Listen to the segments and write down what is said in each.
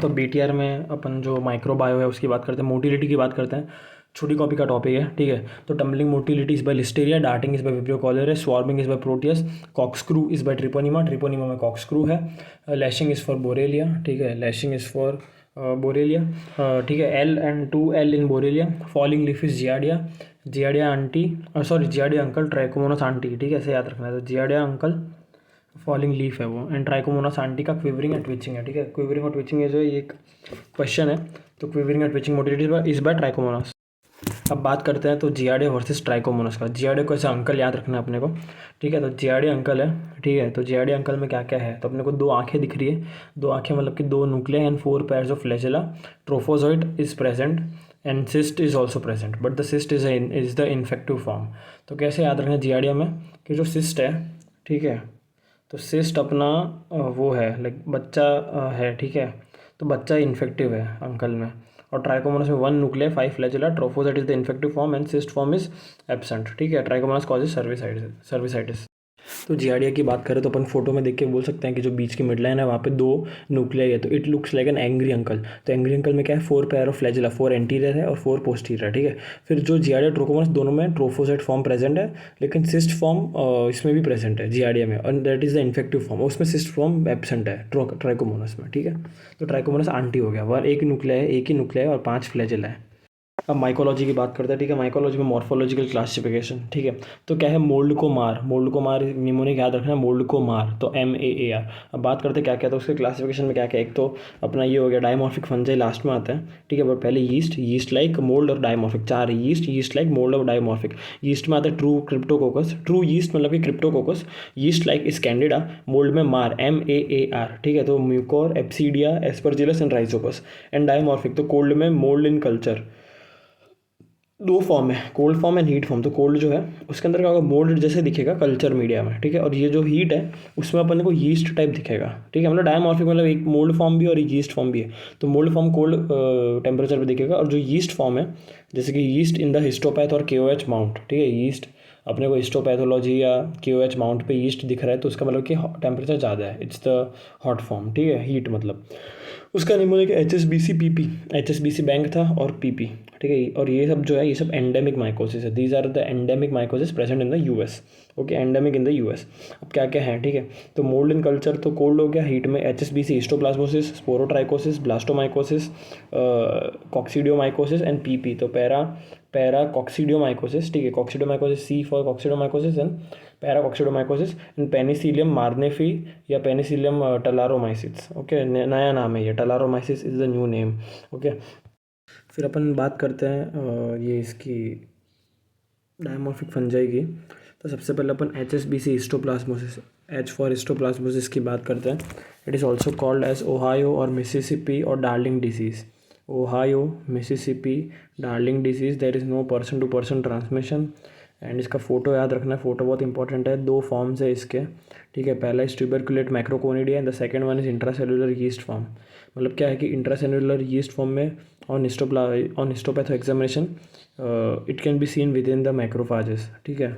तो बीटीआर में अपन जो माइक्रोबायो है उसकी बात करते हैं, मोटिलिटी की बात करते हैं। छोटी कॉपी का टॉपिक है, ठीक है। तो tumbling motility is by Listeria, darting is by Vibrio cholerae, swarming is by Proteus, corkscrew is by Treponema, Treponema में कॉक्सक्रू है। लैशिंग इज फॉर बोरेलिया, ठीक है, लैशिंग इज फॉर बोरेलिया, ठीक है। L and 2L in Borrelia. Falling leaf is Giardia, Giardia aunty, sorry Giardia uncle, Trichomonas aunty, ठीक है, ऐसे याद रखना है। तो जियाडिया अंकल फॉलिंग लीफ है वो, एंड ट्राइकोमोनास आंटी का क्विवरिंग एंड ट्विचिंग है, ठीक है। क्विवरिंग और ट्विचिंग है जो ये एक क्वेश्चन है। तो quivering and twitching motility is bye trichomonas. अब बात करते हैं तो जियाडे वर्सेस ट्राइकोमोनास का। जियाडे को ऐसा अंकल याद रखना है अपने को, ठीक है। तो जियाडे अंकल है, ठीक है। तो जियाडे अंकल में क्या क्या है, तो अपने को दो आंखें दिख रही है, दो आंखें मतलब कि दो nuclei and 4 pairs of flagella, trophozoite is present and cyst is also present, but the cyst is the infective form. तो कैसे याद रखना है जियाडिया में कि जो सिस्ट है, ठीक है, तो सिस्ट अपना वो है लाइक बच्चा है, ठीक है। तो बच्चा इन्फेक्टिव है अंकल में। और ट्राइकोमोनास में 1 nuclei 5 flagella, trophozoite is the infective form and cyst form is absent, ठीक है। Trichomonas causes cervicitis. तो जियाडिया की बात करें तो अपन फोटो में देख के बोल सकते हैं कि जो बीच की मिड लाइन है वहाँ पे 2 न्यूक्लिया है, तो it looks like an angry uncle. तो एंग्री अंकल में क्या है, 4 पेयर ऑफ फ्लैजेला, 4 एंटीरियर है और 4 पोस्टीरियर है, ठीक है। फिर जो जियाडिया ट्रोकोमोनास दोनों में ट्रोफोसाइट फॉर्म प्रेजेंट है, लेकिन सिस्ट फॉर्म इसमें भी प्रेजेंट है जियाडिया में, और that is the infective form, उसमें सिस्ट फॉर्म एब्सेंट है ट्राइकोमोनास में, ठीक है। तो ट्राइकोमोनास आंटी हो गया, वह एक न्यूक्लिया है, एक ही न्यूक्लिया है और 5 फ्लैजेला है। अब माइकोलॉजी की बात करते हैं, ठीक है। माइकोलॉजी में मॉर्फोलॉजिकल क्लासिफिकेशन, ठीक है। तो क्या है, मोल्ड को मार, मोल्ड को मार निमोनिक याद रखना है, मोल्ड को मार तो MAAR। अब बात करते हैं क्या क्या, तो उसके क्लासिफिकेशन में क्या क्या, एक तो अपना ये हो गया डायमॉर्फिक फंजाई लास्ट में आता है, ठीक है। बट पहले यीस्ट, यीस्ट लाइक, मोल्ड और dimorphic, 4 yeast, yeast like, mould और डायमॉर्फिक। यीस्ट में आता है ट्रू क्रिप्टोकोकस, ट्रू यीस्ट मतलब कि Cryptococcus, yeast like is Candida, mould में मार MAAR, ठीक है। तो Mucor, Absidia, Aspergillus and Rhizopus. And dimorphic तो कोल्ड में मोल्ड इन कल्चर। दो फॉर्म है, cold form and heat form. तो कोल्ड जो है उसके अंदर क्या होगा, मोल्ड जैसे दिखेगा कल्चर मीडिया में, ठीक है। और ये जो हीट है उसमें अपन को यीस्ट टाइप दिखेगा, ठीक है। मतलब डायमॉर्फिक मतलब एक मोल्ड फॉर्म भी और एक यीस्ट फॉर्म भी है। तो मोल्ड फॉर्म कोल्ड टेम्परेचर पे दिखेगा, और जो यीस्ट फॉर्म है जैसे कि यीस्ट इन द हिस्टोपैथ और KOH माउंट, ठीक है। यीस्ट अपने को हिस्टोपैथोलॉजी या KOH माउंट पे यीस्ट दिख रहा है तो उसका मतलब कि टेम्परेचर ज़्यादा है, इट्स द हॉट फॉर्म, ठीक है, हीट मतलब। उसका mnemonic HSBC PP, HSBC bank था और PP, ठीक है। और ये सब जो है ये सब एंडेमिक माइकोसिस है, these are the endemic mycosis present in the US, okay, endemic in the US। अब क्या क्या है, ठीक है। तो मोल्ड इन कल्चर तो कोल्ड हो गया, हीट में HSBC histoplasmosis, sporotrichosis, blastomycosis, coccidioidomycosis and PP। तो पैरा कॉक्सीडियोमाइकोसिस, ठीक है, coccidioidomycosis C for coccidioidomycosis and para coccidioidomycosis and Penicillium marneffei या पेनिसिलियम टलारोमाइसिस, ओके, नया नाम है ये, Talaromyces is the new name, okay. फिर अपन बात करते हैं ये इसकी डायमॉर्फिक फंजाई की। तो सबसे पहले अपन HSBC histoplasmosis, H for histoplasmosis की बात करते हैं। It is also called as Ohio और मिसिसिपी और darling disease. Ohio, Mississippi, darling disease, there is no person to person transmission. And इसका फ़ोटो याद रखना है, फ़ोटो बहुत इंपॉर्टेंट है। 2 फॉर्म्स है इसके, ठीक है। पहला is tuberculate macroconidia and the second one is intracellular yeast form. मतलब क्या है कि इंट्रासेलुलर यीस्ट फॉर्म में on histopatho examination it can be seen within the macrophages, ठीक है।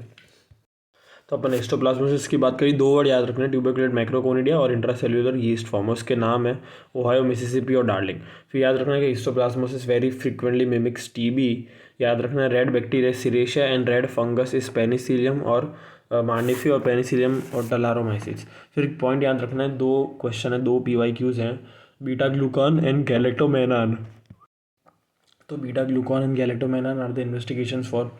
तो अपन हिस्टोप्लाज्मोसिस की बात करी, 2 वर्ड याद रखने, ट्यूबरकुलेट मैक्रोकोनिडिया और इंट्रासेल्युलर यीस्ट फॉर्म, उसके नाम है ओहायो, मिसिसिपी और डार्लिंग। फिर याद रखना है कि histoplasmosis very frequently mimics TB। याद रखना है red bacteria Serratia and red fungus is Penicillium और मार्निफी और पेनिसिलियम और टलारोमाइसिस। फिर एक पॉइंट याद रखना है, 2 क्वेश्चन है, 2 PYQs हैं, बीटा ग्लूकान एंड गैलेक्टोमेनान। तो beta glucan and galactomannan are the investigations for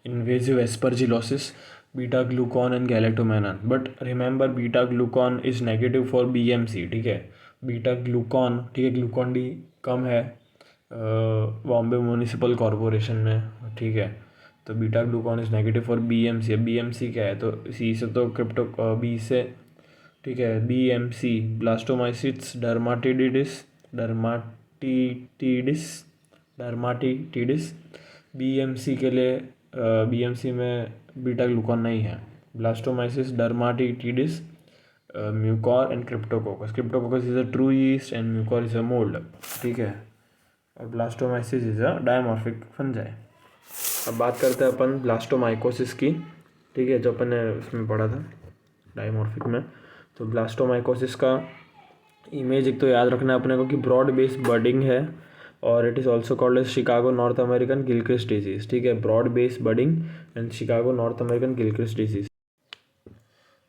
invasive aspergillosis, beta glucan and galactomannan, but remember beta glucan is negative for BMC, ठीक है। बीटा ग्लूकॉन, ठीक है, ग्लूकॉन डी कम है Bombay municipal corporation में, ठीक है। तो beta Glucon is negative for BMC। अब BMC क्या है, तो C से तो क्रिप्टो B से, ठीक है, BMC ब्लास्टोमाइसिट्स डर्माटिटिडिस। BMC के लिए BMC में बीटा ग्लूकॉन नहीं है। Blastomyces dermatitidis, Mucor and Cryptococcus. Cryptococcus is a true yeast and Mucor is a mould, ठीक है। और Blastomyces is a dimorphic fungi. अब बात करते हैं अपन ब्लास्टोमाइकोसिस की, ठीक है, जो अपन ने उसमें पढ़ा था डायमॉर्फिक में। तो ब्लास्टोमाइकोसिस का इमेज एक तो याद रखना है अपने को कि ब्रॉड बेस बडिंग है और it is also called as Chicago North American Gilchrist disease, ठीक है, broad base budding and Chicago North American Gilchrist disease.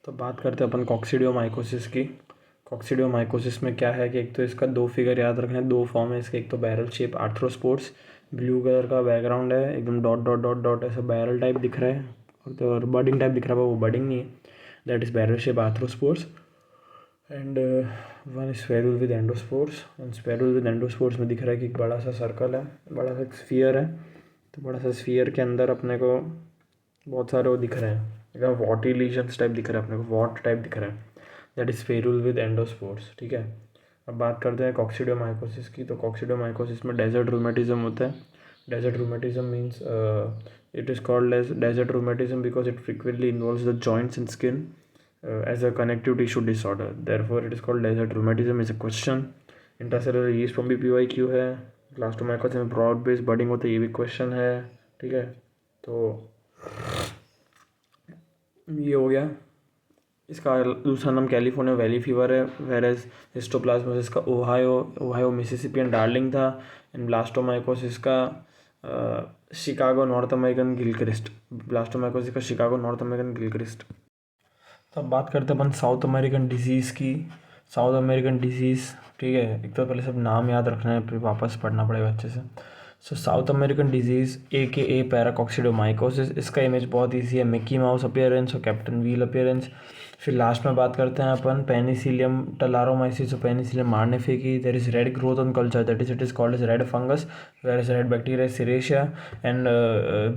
तो बात करते हैं अपन कॉक्सीडियोमाइकोसिस की। कॉक्सीडियोमाइकोसिस में क्या है कि एक तो इसका दो फिगर याद रखना है, दो फॉर्म है इसके, एक तो बैरल शेप आर्थ्रोस्पोर्स, ब्लू कलर का बैकग्राउंड है, एकदम डॉट डॉट डॉट डॉट ऐसा बैरल टाइप दिख रहा है, और बडिंग टाइप दिख रहा है, वो बडिंग नहीं है, that is barrel shape arthrospores. And one spherule with endospores, and spherule with endospores में दिख रहा है कि एक बड़ा सा सर्कल है, बड़ा सा स्फीयर है, तो बड़ा सा स्फीयर के अंदर अपने को बहुत सारे वो दिख रहे हैं, एकदम वॉटी लीजन्स टाइप दिख रहा है अपने को, वॉट टाइप दिख रहा है, दैट इज़ स्फेरुल विद एंडोस्पोर्स, ठीक है। अब बात करते हैं कॉक्सीडियोमाइकोसिस की। तो कॉक्सीडियोमाइकोसिस में डेजर्ट रूमेटिज्म होता है। Desert rheumatism means it is called as desert rheumatism because it frequently involves the joints and skin as a connective tissue disorder, therefore it is called desert rheumatism is a question। Intracellular yeast form भी PYQ है। Blastomycosis में broad base budding होता है, ये भी question है, ठीक है। तो ये हो गया। इसका दूसरा नाम कैलिफोर्निया वैली फीवर है, वेरेज हिस्टोप्लाज्मोसिस का ओहायो मिसिसिपी डार्लिंग था, एंड ब्लास्टोमाइकोसिस का Chicago North American Gilchrist, blastomycosis का शिकागो नॉर्थ अमेरिकन गिलक्रिस्ट। तो अब बात करते हैं अपन साउथ अमेरिकन डिजीज़ की। साउथ अमेरिकन डिजीज़, ठीक है, एक तो पहले सब नाम याद रखना है, फिर वापस पढ़ना पड़ेगा अच्छे से। सो साउथ अमेरिकन डिजीज़ AKA पैराकॉक्सीडियोमाइकोसिस, इसका इमेज बहुत ईजी है, मिक्की माउस अपीयरेंस और कैप्टन व्हील अपीयरेंस। फिर लास्ट में बात करते हैं अपन पेनिसिलियम टलारोमाइसिस और Penicillium marneffei, there is red growth on culture, that is it is called as red fungus, where is red bacteria Serratia. And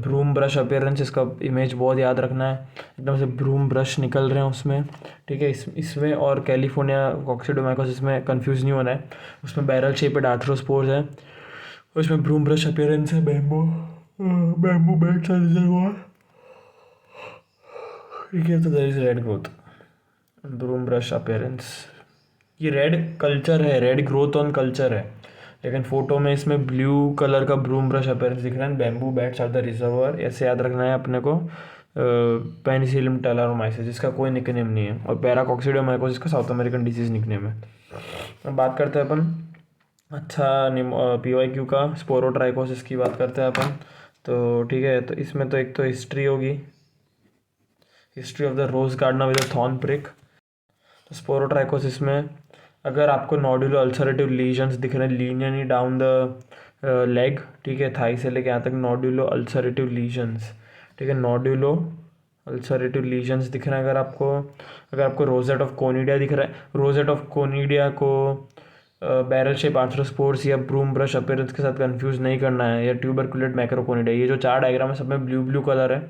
broom brush appearance, इसका image बहुत याद रखना है, एकदम से ब्रूम ब्रश निकल रहे हैं उसमें, ठीक है। इसमें और कैलिफोर्निया कॉक्सीडियोमाइकोसिस में कंफ्यूज नहीं होना है, उसमें बैरल शेपेड आर्थ्रोस्पोर्स है, उसमें ब्रूम ब्रश अपीयरेंस है, बैम्बू बैट सा रिजर्वॉयर, ठीक है। तो there is red growth, broom brush appearance, ये रेड कल्चर है, रेड ग्रोथ ऑन कल्चर है, लेकिन फोटो में इसमें ब्लू कलर का ब्रूम ब्रश अपीयरेंस दिख रहा है, bamboo bats are the reservoir, ऐसे याद रखना है अपने को। पेनिसिलियम टलारोमाइसिस, जिसका कोई निकनेम नहीं है, और पैराकॉक्सीडियोमाइकोसिस का साउथ अमेरिकन डिजीज निकनेम है। अब बात करते हैं अपन PYQ का स्पोरोट्राइकोसिस की बात करते हैं अपन। तो ठीक है, तो इसमें तो एक तो हिस्ट्री होगी, history of the rose gardener with a thorn prick. तो स्पोरोट्राइकोसिस में अगर आपको नोडुलो अल्सरेटिव लीजन्स दिख रहे हैं लीनियरली डाउन द लेग, ठीक है, थाई से लेके यहाँ तक नोडुलो अल्सरेटिव लीजन्स, ठीक है, नोडुलो अल्सरेटिव लीजन्स दिख रहे हैं अगर आपको रोजेट ऑफ कोनिडिया दिख रहा है, रोजेट ऑफ कोनिडिया को बैरल शेप आर्थ्रोस्पोर्स या ब्रूम ब्रश अपीयरेंस के साथ कंफ्यूज नहीं करना है, या ट्यूबरकुलेट मैक्रोकोनिडिया। ये जो चार डायग्राम है सब में ब्लू ब्लू कलर है,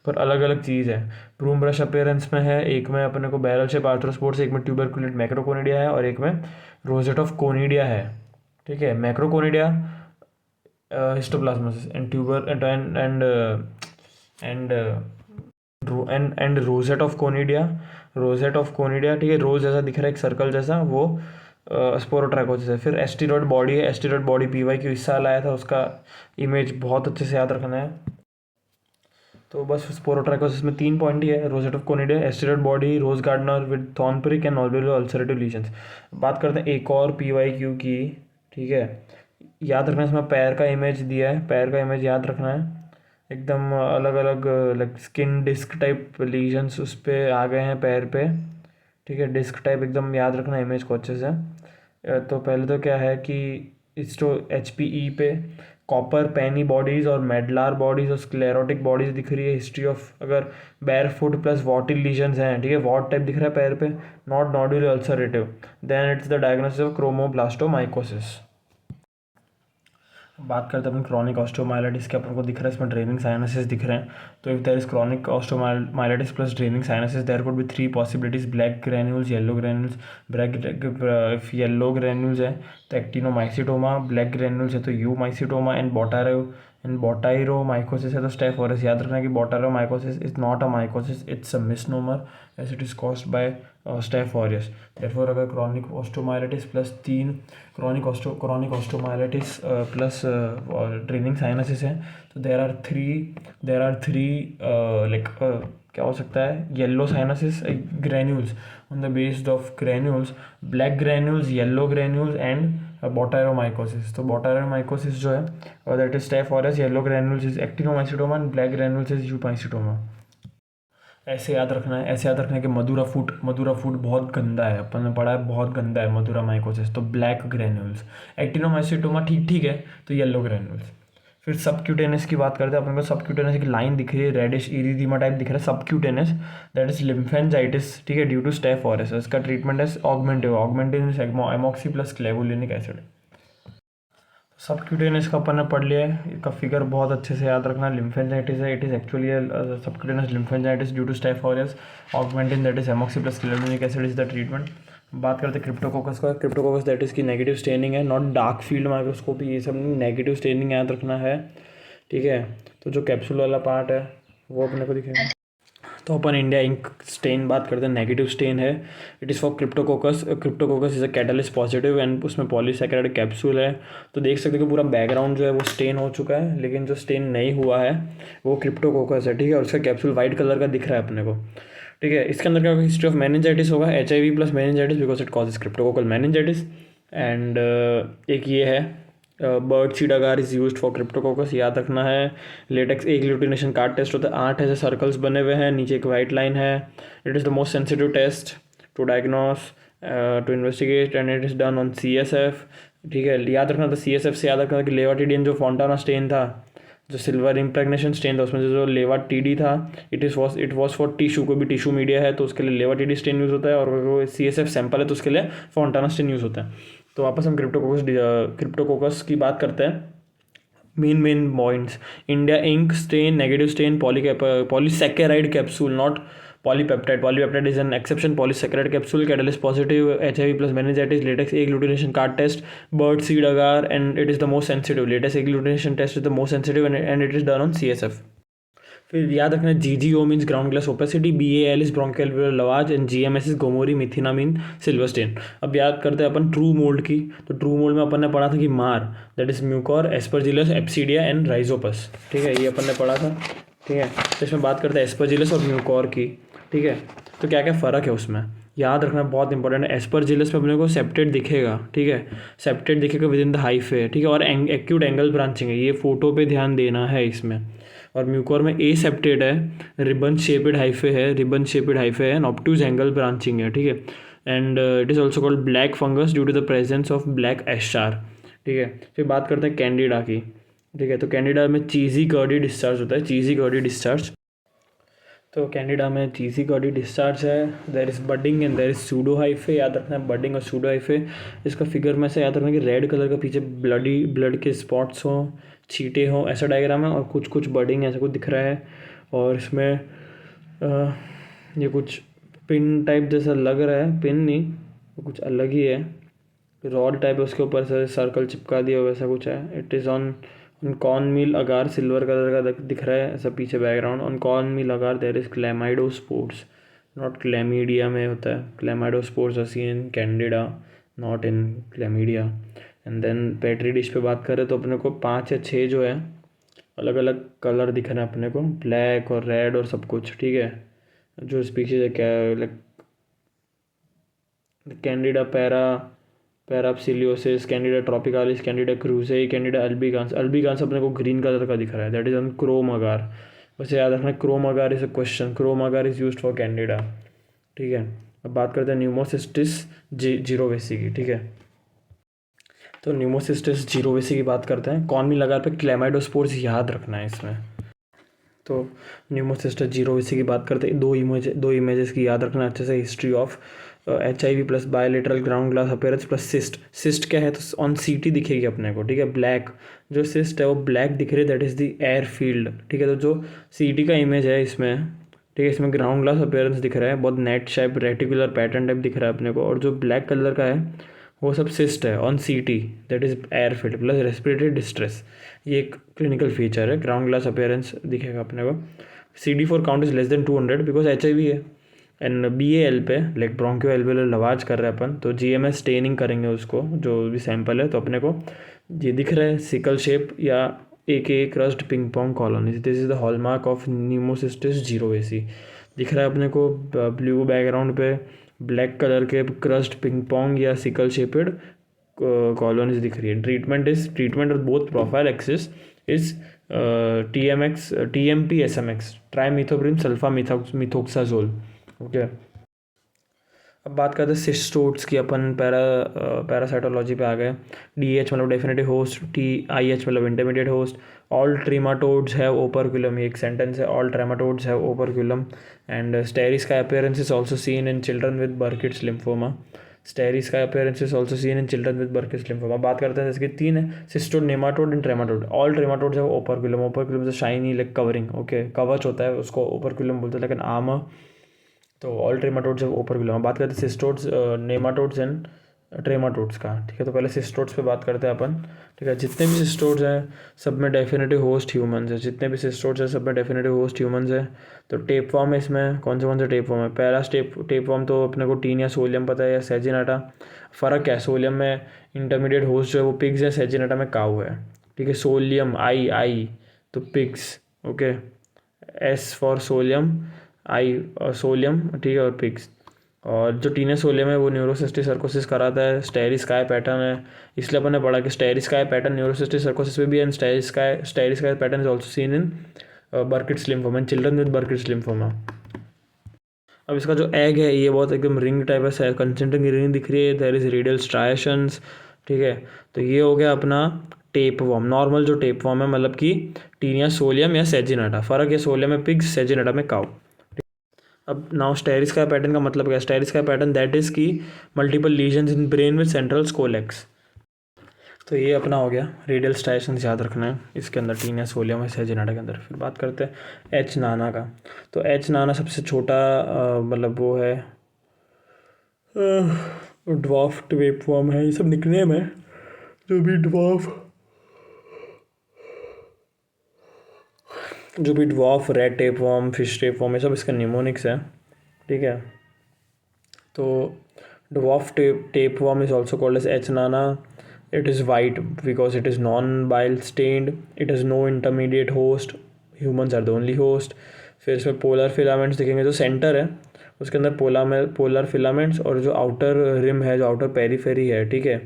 पर अलग अलग चीज़ है। ब्रूम ब्रश अपीयरेंस में है, एक में अपने को बैरल शेप आर्थ्रोस्पोर्स, एक में ट्यूबरकुलेट मैक्रोकोनिडिया है, और एक में रोजेट ऑफ कोनिडिया है, ठीक है। Macroconidia histoplasmosis and tuber and rosette of conidia, ठीक है, रोज जैसा दिख रहा है एक सर्कल जैसा, वो स्पोरोट्राइकोसिस है। फिर एस्टेरॉयड बॉडी है, एस्टेरॉयड बॉडी PYQ इस साल आया था, उसका इमेज बहुत अच्छे से याद रखना है। तो बस स्पोरोट्राइकोसिस में 3 पॉइंट ही है, rosette of conidia, asteroid body, rose gardener with thorn prick and nodulo ulcerative lesions. बात करते हैं एक और PYQ की, ठीक है, याद रखना है, इसमें पैर का इमेज दिया है, पैर का इमेज याद रखना है, एकदम अलग अलग like skin disc type lesions उस पर आ गए हैं पैर पे, ठीक है, डिस्क टाइप, एकदम याद रखना इमेज को अच्छे से। तो पहले तो क्या है कि इस तो HPE पे कॉपर पैनी बॉडीज़ और मेडलार बॉडीज़ और स्क्लेरोटिक बॉडीज़ दिख रही है। हिस्ट्री ऑफ अगर बैर फुट प्लस वॉटिल लीजन्स हैं, ठीक है, वॉट टाइप दिख रहा है पैर पे, not nodular ulcerative, then it's the diagnosis of chromoblastomycosis. बात करते हैं अपन क्रॉनिक ऑस्टियोमाइलिटिस के, अपन को दिख रहा है इसमें ड्रेनिंग साइनसेस दिख रहे हैं। तो if there is chronic osteomyelitis plus draining sinuses, there could be 3 possibilities, black granules, yellow granules. If yellow granules है तो एक्टिनोमाइसिटोमा, ब्लैक ग्रैन्यूल्स है तो यूमाइसिटोमा, एंड बोटाइरोमाइकोसिस है तो स्टेफ ऑरिस। याद रखना कि botryomycosis is not a mycosis, it's a misnomer as it is caused by staph aureus. Therefore अगर chronic osteomyelitis plus 3 chronic osteomyelitis plus draining sinuses है, तो देर आर थ्री लाइक क्या हो सकता है, yellow sinuses granules on the based of granules, black granules, yellow granules and botryomycosis. तो botryomycosis जो है that is staph aureus, yellow granules is actinomycetoma and black granules is eumycetoma. ऐसे याद रखना है, ऐसे याद रखना है कि मधुरा फूड बहुत गंदा है, अपन ने पढ़ा है बहुत गंदा है मधुरा माइकोसिस, तो ब्लैक ग्रेन्यूल्स। एक्टिनोमाइसिटोमा ठीक ठीक है, तो येलो ग्रेन्यूल्स। फिर सबक्यूटेनियस की बात करते हैं, अपन को सबक्यूटेनियस की लाइन दिख रही है, रेडिश इरिथीमा टाइप दिख रहा है सबक्यूटेनियस, दैट इज लिम्फेंजाइटिस, ठीक है, ड्यू टू स्टेफ ऑरेस। इसका ट्रीटमेंट है ऑगमेंटिव एमॉक्सी प्लस क्लेवुलिनिक एसिड। सबक्यूटेनियस का अपन ने पढ़ लिया है, इसका फिगर बहुत अच्छे से याद रखना। लिम्फेंजाइटिस है, it is actually subcutaneous lymphangitis due to staph aureus, Augmentin that is amoxy plus clavulanic acid is the treatment. बात करते हैं क्रिप्टोकोकस का। क्रिप्टोकोकस दैट इज की नेगेटिव स्टेनिंग है, नॉट डार्क फील्ड माइक्रोस्कोपी, ये सब नेगेटिव स्टेनिंग याद रखना है, ठीक है। तो जो कैप्सूल वाला पार्ट है वो अपने को दिखेगा। तो अपन इंडिया इंक स्टेन बात करते हैं, नेगेटिव स्टेन है, it is for Cryptococcus. Cryptococcus is a catalyst positive and उसमें पॉलीसैकेराइड कैप्सूल है। तो देख सकते हो कि पूरा बैकग्राउंड जो है वो स्टेन हो चुका है, लेकिन जो स्टेन नहीं हुआ है वो क्रिप्टोकोकस है, ठीक है। और उसका कैप्सूल वाइट कलर का दिख रहा है अपने को, ठीक है। इसके अंदर क्या होगा, हिस्ट्री ऑफ मेनिंजाइटिस होगा, HIV plus meningitis because it causes cryptococcal meningitis. And एक ये है bird seed agar is used for Cryptococcus, याद रखना है। लेटेक्स एक ग्लूटिनेशन कार्ड टेस्ट होता है, 8 ऐसे सर्कल्स बने हुए हैं, नीचे एक वाइट लाइन है। It is the most sensitive test to diagnose to investigate and it is done on CSF, ठीक है। याद रखना था CSF से, याद रखना कि लेवाटिडियन जो फोंटाना स्टेन था, जो सिल्वर इम्प्रेगनेशन स्टेन था, उसमें जो लेवा TD था, इट वॉज फॉर टिश्यू, कोई भी टिश्यू मीडिया है तो उसके लिए लेवा TD स्टेन यूज़ होता है, और वो CSF सैंपल है तो उसके लिए फोंटाना स्टेन यूज़ होता है। तो वापस हम क्रिप्टोकोकस की बात करते हैं। Main points, India ink stain, negative stain, polysaccharide capsule, not polypeptide. Polypeptide is an exception, polysaccharide capsule, catalyst positive, HIV plus meningitis, latex agglutination card test, bird seed agar and it is the most sensitive. Latex agglutination test is the most sensitive and it is done on CSF। फिर याद रखना GGO means ground glass opacity, BAL is bronchial lavage and GMS is Gomori methenamine silver stand. अब याद करते हैं अपन true mould की। तो true mould में अपन ने पढ़ा था कि MAR that is Mucor, Aspergillus, Absidia and Rhizopus, ठीक है, ये अपन ने पढ़ा था, ठीक है। तो इसमें बात करते हैं एस्परजिलस और म्यूकोर की, ठीक है। तो क्या क्या फ़र्क है उसमें याद रखना बहुत इंपॉर्टेंट है। एस्परजिलस में अपने को सेप्टेट दिखेगा, ठीक है, सेप्टेट दिखेगा विद इन द हाइफे, ठीक है, और एक्यूट एंगल ब्रांचिंग है, ये फोटो पे ध्यान देना है इसमें। और म्यूकोर में ए सेप्टेड है, रिबन शेपेड हाइफे है, एंड ऑब्ट्यूज एंगल ब्रांचिंग है, ठीक है। And it is also called black fungus due to the presence of black eschar, ठीक है। फिर बात करते हैं कैंडिडा की, ठीक है। तो कैंडिडा में चीज़ी कर्डी डिस्चार्ज होता है, चीज़ी कर्डी डिस्चार्ज। तो कैंडिडा में चीज़ी कर्डी डिस्चार्ज है, there is budding and there is pseudo hyphae, याद रखना है बडिंग और सूडो हाइफे। इसका फिगर में से याद रखना कि रेड कलर का पीछे ब्लड के स्पॉट्स हों, छींटे हों, ऐसा डायग्राम है, और कुछ कुछ बडिंग ऐसा कुछ दिख रहा है। और इसमें ये कुछ पिन टाइप जैसा लग रहा है, पिन नहीं, वो कुछ अलग ही है, रॉड टाइप है, उसके ऊपर से सर्कल चिपका दिया वैसा कुछ है। It is on corn meal agar, silver colour का दिख रहा है ऐसा पीछे background. On corn meal agar there is chlamydospores, not Chlamydia में होता है, chlamydospores are seen in Candida, not in Chlamydia. And then Petri dish पे बात करें तो अपने को 5 या 6 जो है अलग अलग कलर दिख रहे हैं अपने को, ब्लैक और रेड और सब कुछ, ठीक है। जो स्पीशीज है क्या, like Candida parapsilosis, Candida tropicalis, Candida krusei, Candida albicans अपने को ग्रीन कलर का दिख रहा है, that is on chrome agar. वैसे याद रखना chrome agar is a question, chrome agar is used for Candida, ठीक है। अब बात करते हैं न्यूमोसिस्टिस जीरोवेसी की, ठीक है। तो न्यूमोसिस्टिस जीरोवेसी की बात करते हैं, कौन भी लगा पे क्लेमाइडोस्पोर्स याद रखना है इसमें। तो न्यूमोसिस्टिस जीरोवेसी की बात करते हैं, दो इमेजेस की याद रखना अच्छे से, history of HIV plus bilateral ground glass appearance plus cyst क्या है, तो ऑन CT दिखेगी अपने को, ठीक है। ब्लैक जो सिस्ट है वो ब्लैक दिख रही है, that is the air field, ठीक है। तो जो CT का इमेज है इसमें, ठीक है, इसमें ग्राउंड ग्लास अपीयरेंस दिख रहा है, बहुत net shape reticular pattern type दिख रहा है अपने को, और जो ब्लैक कलर का है वो सब सिस्ट है on CT, that is air field plus respiratory distress, ये एक क्लिनिकल फीचर है। ग्राउंड ग्लास अपीयरेंस दिखेगा अपने को। CD4 count is less than 200 because HIV है। एंड BAL पे लाइक ब्रोंकियो एल्वेलर लवाज कर रहे हैं अपन, तो GMS स्टेनिंग करेंगे उसको, जो भी सैंपल है, तो अपने को ये दिख रहा है सिकल शेप या AKA crushed ping pong colonies, this is the hallmark of Pneumocystis jirovecii. दिख रहा है अपने को ब्लू बैकग्राउंड पे ब्लैक कलर के क्रस्ट पिंग पोंग या सिकल शेपेड कॉलोनीज दिख रही है. Treatment of both prophylaxis is TMP SMX trimethoprim sulfamethoxazole. Okay, अब बात करते हैं सिस्टोट्स की. अपन पैरासाइटोलॉजी पे आ गए. DH मतलब डेफिनेटिव होस्ट, TIH मतलब intermediate host. All trematodes have operculum, ये एक सेंटेंस है. All trematodes have operculum and starry sky appearance is also seen in children with Burkitt's lymphoma. Starry sky appearance is also seen in children with Burkitt's lymphoma. बात करते हैं, जैसे कि 3 है, cestode, nematode and trematode. All trematodes have operculum. Operculum is shiny like covering. Okay, कवच होता है, उसको ओपरक्यूलम बोलते हैं, लेकिन आर्मर. तो ऑल ट्रेमाटोड्स है ओपरक्यूलम. बात करते हैं सिस्टोड्स, नेमाटोड्स एंड ट्रेमाटोड्स का. ठीक है, तो पहले सिस्टोड्स पे बात करते हैं अपन. ठीक है, जितने भी सिस्टोड्स हैं सब में डेफिनेटिव होस्ट ह्यूमंस है. जितने भी सिस्टोड्स हैं सब में डेफिनेटिव होस्ट ह्यूमंस है. तो टेप फॉर्म है इसमें. कौन से टेप फॉर्म है? पहला टेप फॉर्म तो अपने को टीन या सोलियम पता है, या सेजिनाटा. फ़र्क क्या है? सोलियम में इंटरमीडिएट होस्ट जो है वो पिग्स है, सेजिनाटा में काऊ है. ठीक है, सोलियम आई तो pigs. Okay, S for solium, I solium, ठीक है, और पिग्स. और जो टीने सोलियम है वो न्यूरोसिस्टिक सर्कोसिस कराता है. स्टेरिस्काई पैटर्न है, इसलिए अपन ने पढ़ा कि स्टेरिस्काई पैटर्न न्यूरोसिस्टिक सर्कोसिस में भी. And starry sky pattern is also seen in Burkitt's lymphoma in children with Burkitt's lymphoma. अब इसका जो एग है ये बहुत एकदम रिंग टाइप है, कंसेंट्रिक रिंग दिख रही है. There is radial striations. ठीक है, तो ये हो गया अपना टेप वॉर्म. नॉर्मल जो टेप वॉर्म है मतलब कि टीनिया सोलियम या सेजिनाटा. फ़र्क है, सोलियम में पिग्स, सेजिनाटा में काउ. अब नाउ स्टेरिस का पैटर्न का मतलब क्या है? स्टेरिस का पैटर्न दैट इज़ की multiple lesions in brain with central scolex. तो ये अपना हो गया रेडियल स्ट्राइशंस, याद रखना है इसके अंदर, टीनिया सोलियम है सेजिनाटा के अंदर. फिर बात करते हैं H नाना का. तो H नाना सबसे छोटा मतलब वो है ड्वार्फ वेव फॉर्म है. ये सब निकनेम है. जो भी dwarf, rat tapeworm, fish tapeworm, ये सब इसका निमोनिक्स है. ठीक है, तो dwarf tapeworm is also called as H nana. It is white because it is non-bile stained. It has no intermediate host. Humans are the only host. फिर इसमें polar filaments दिखेंगे. जो सेंटर है उसके अंदर पोलर फिलामेंट्स, और जो outer rim है, जो आउटर पेरीफेरी है, ठीक है,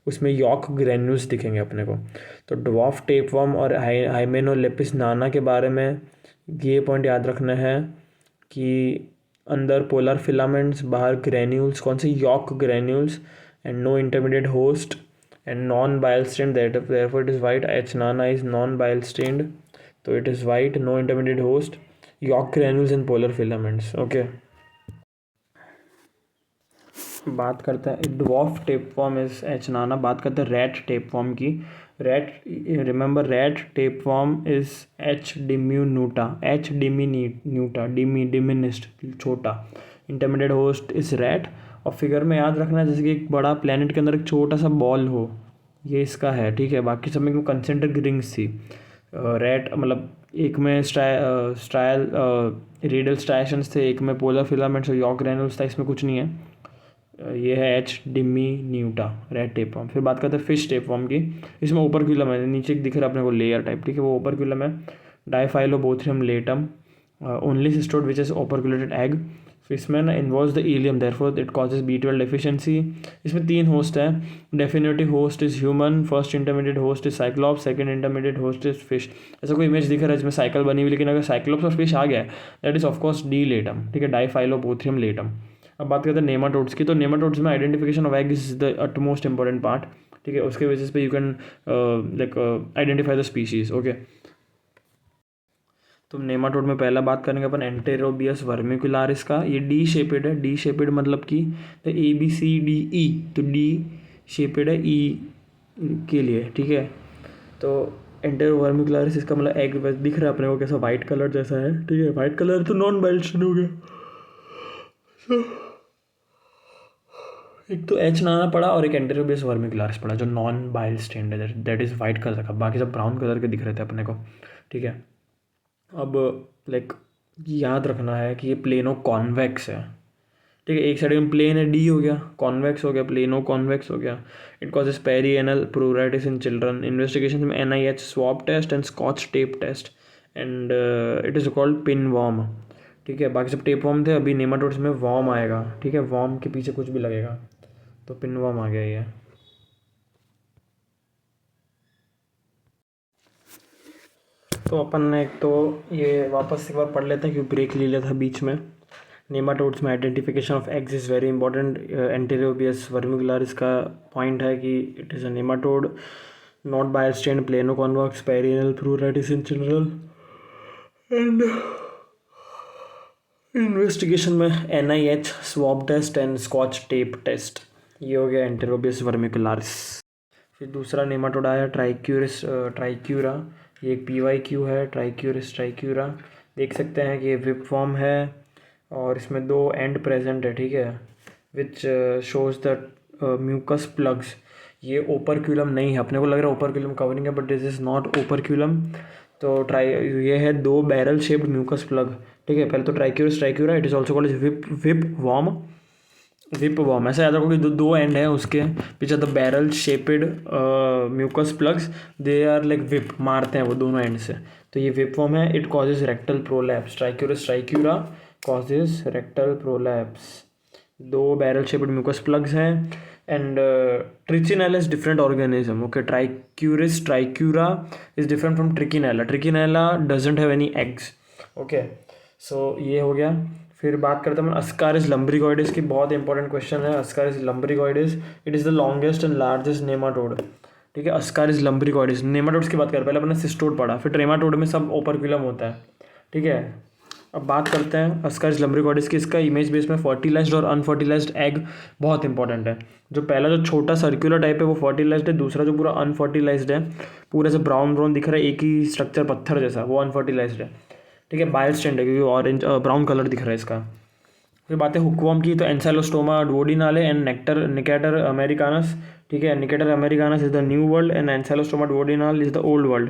उसमें यॉक ग्रेन्यूल्स दिखेंगे अपने को. तो ड्वार्फ टेपवर्म और हाइमेनोलेपिस नाना के बारे में ये पॉइंट याद रखना है कि अंदर पोलर फिलामेंट्स, बाहर ग्रेन्यूल्स. कौन से? Yolk granules. And no intermediate host and non-bile stained, therefore it is white. H nana is non-bile stained, so it is white. No intermediate host, yolk granules and polar filaments. Okay, बात करते हैं dwarf tapeworm is H nana. बात करते हैं rat tape form की. Remember rat tape form is H diminuta. diminished, छोटा. Intermediate host is rat. और figure में याद रखना है जैसे कि एक बड़ा प्लेनेट के अंदर एक छोटा सा बॉल हो, ये इसका है. ठीक है, बाकी सब में कंसेंट्रिक रिंग्स थी. रैट मतलब एक में रेडियल स्ट्राइशंस थे, एक में पोलर फिलामेंट्स और यॉक ग्रैन्यूल्स था. इसमें कुछ नहीं है. ये है H diminuta rat tape form. फिर बात करते हैं फिश टेप फॉर्म की. इसमें ओपरक्यूलम है, नीचे दिख रहा है अपने को लेयर टाइप. ठीक है, वो ओपरक्यूलम है. Diphyllobothrium latum, only cestode which is operculated egg. इसमें ना involve the ileum, therefore it causes B12 deficiency. इसमें 3 होस्ट हैं. Definitive host is human, first intermediate host is Cyclops, second intermediate host is fish. ऐसा कोई image दिख रहा है जिसमें साइकिल बनी हुई, लेकिन अगर साइक्लॉप्स और फिश आ गया है that is of course D Latham. ठीक है, डाइफाइलोबोथ्रियम लेटम. अब बात करते हैं नेमाटोड्स की. तो नेमाटोड्स में identification of egg is the utmost important part. ठीक है, उसके बेसिस पे you can identify the species. Okay, तो नेमाटोड में पहला बात करेंगे अपन एंटेरोबियस वर्मिकुलारिस का. ये डी शेपेड है. डी शेपेड मतलब कि तो ABCDE, तो डी शेपेड है E के लिए. ठीक है, तो एंटेरोवर्मिकुलारिस इसका मतलब एग दिख रहा है अपने को कैसा, वाइट कलर जैसा है. ठीक है, वाइट कलर तो नॉन बाइल स्टेन हो गया. एक तो H नाना पड़ा और एक एंटेरोबियस वर्मिकुलारिस पड़ा जो नॉन बाइल स्टेन्ड है, दैट इज़ वाइट कलर का. बाकी सब ब्राउन कलर के दिख रहे थे अपने को. ठीक है, अब याद रखना है कि ये प्लेनो कॉन्वेक्स है. ठीक है, एक साइड में प्लेन है, D हो गया, कॉन्वेक्स हो गया, प्लेनो कॉन्वेक्स हो गया. It causes perianal pruritus in children. Investigation में NIH swab test and scotch tape test, and it is called pinworm. ठीक है। बाकी सब टेप वॉर्म थे, अभी नेमाटोड्स में वॉर्म आएगा, ठीक है। वॉर्म के पीछे कुछ भी लगेगा, तो पिन वॉर्म आ गया ये। तो अपन ने एक तो ये वापस एक बार पढ़ लेते हैं क्योंकि ब्रेक ले लिया था बीच में। नेमाटोड्स में identification of eggs is very important. Enterobius vermicularis का पॉइंट है कि it is a nematode, not bile stain, plano convex, perianal, pruritus in general. And investigation में NIH swab test and scotch tape test, ये हो गया एंटेरोबियस वर्मिकुलरिस। फिर दूसरा nematode आया ट्राइक्यूरा, ये एक PYQ है, ट्राइक्यूरिस ट्राइक्यूरा। देख सकते हैं कि ये विप फॉर्म है और इसमें 2 एंड प्रेजेंट है, ठीक है, which shows the mucus plugs. ये ओपरक्यूलम नहीं है, अपने को लग रहा है ओपरक्यूलम कवरिंग है, but this is not operculum. तो ये है 2 बैरल शेप्ड म्यूकस प्लग, ठीक है। पहले तो Trichuris trichiura, it is also called whipworm. ऐसा याद रखो कि 2 एंड है उसके पीछे, the barrel shaped mucus plugs, they are like whip, मारते हैं वो दोनों एंड से, तो ये विप वॉर्म है। It causes rectal prolapse, Trichuris trichiura causes rectal prolapse. 2 barrel shaped mucus plugs हैं। And Trichinella is different organism, okay. Trichuris trichiura is different from Trichinella, Trichinella doesn't have any eggs, okay. So ये हो गया। फिर बात करते हैं अस्कारिस लम्ब्रिकॉइडिस की, बहुत इंपॉर्टेंट क्वेश्चन है। Ascaris lumbricoides, it is the longest and largest nematode, ठीक है। अस्कारिस लम्ब्रिकॉइडिस, नेमाटोड्स की बात करें, पहले अपने सिस्टोड पढ़ा, फिर ट्रेमाटोड में सब ओपरक्यूलम होता है, ठीक है। अब बात करते हैं अस्कारिस लम्ब्रिकॉइडिस की। इसका इमेज बेस में फर्टिलाइज्ड और अनफर्टिलाइज्ड एग बहुत इंपॉर्टेंट है। जो पहला जो छोटा सर्कुलर टाइप है वो फर्टिलाइज्ड है, दूसरा जो पूरा अनफर्टिलाइज्ड है, पूरा से ब्राउन ब्राउन दिख रहा है, एक ही स्ट्रक्चर पत्थर जैसा, वो अनफर्टिलाइज्ड है, ठीक है। बायल स्टैंड है क्योंकि ऑरेंज ब्राउन कलर दिख रहा है इसका। फिर बात है हुकवर्म की, तो Ancylostoma duodenale and Necator americanus, ठीक है। Necator americanus is the new world and Ancylostoma duodenale is the old world.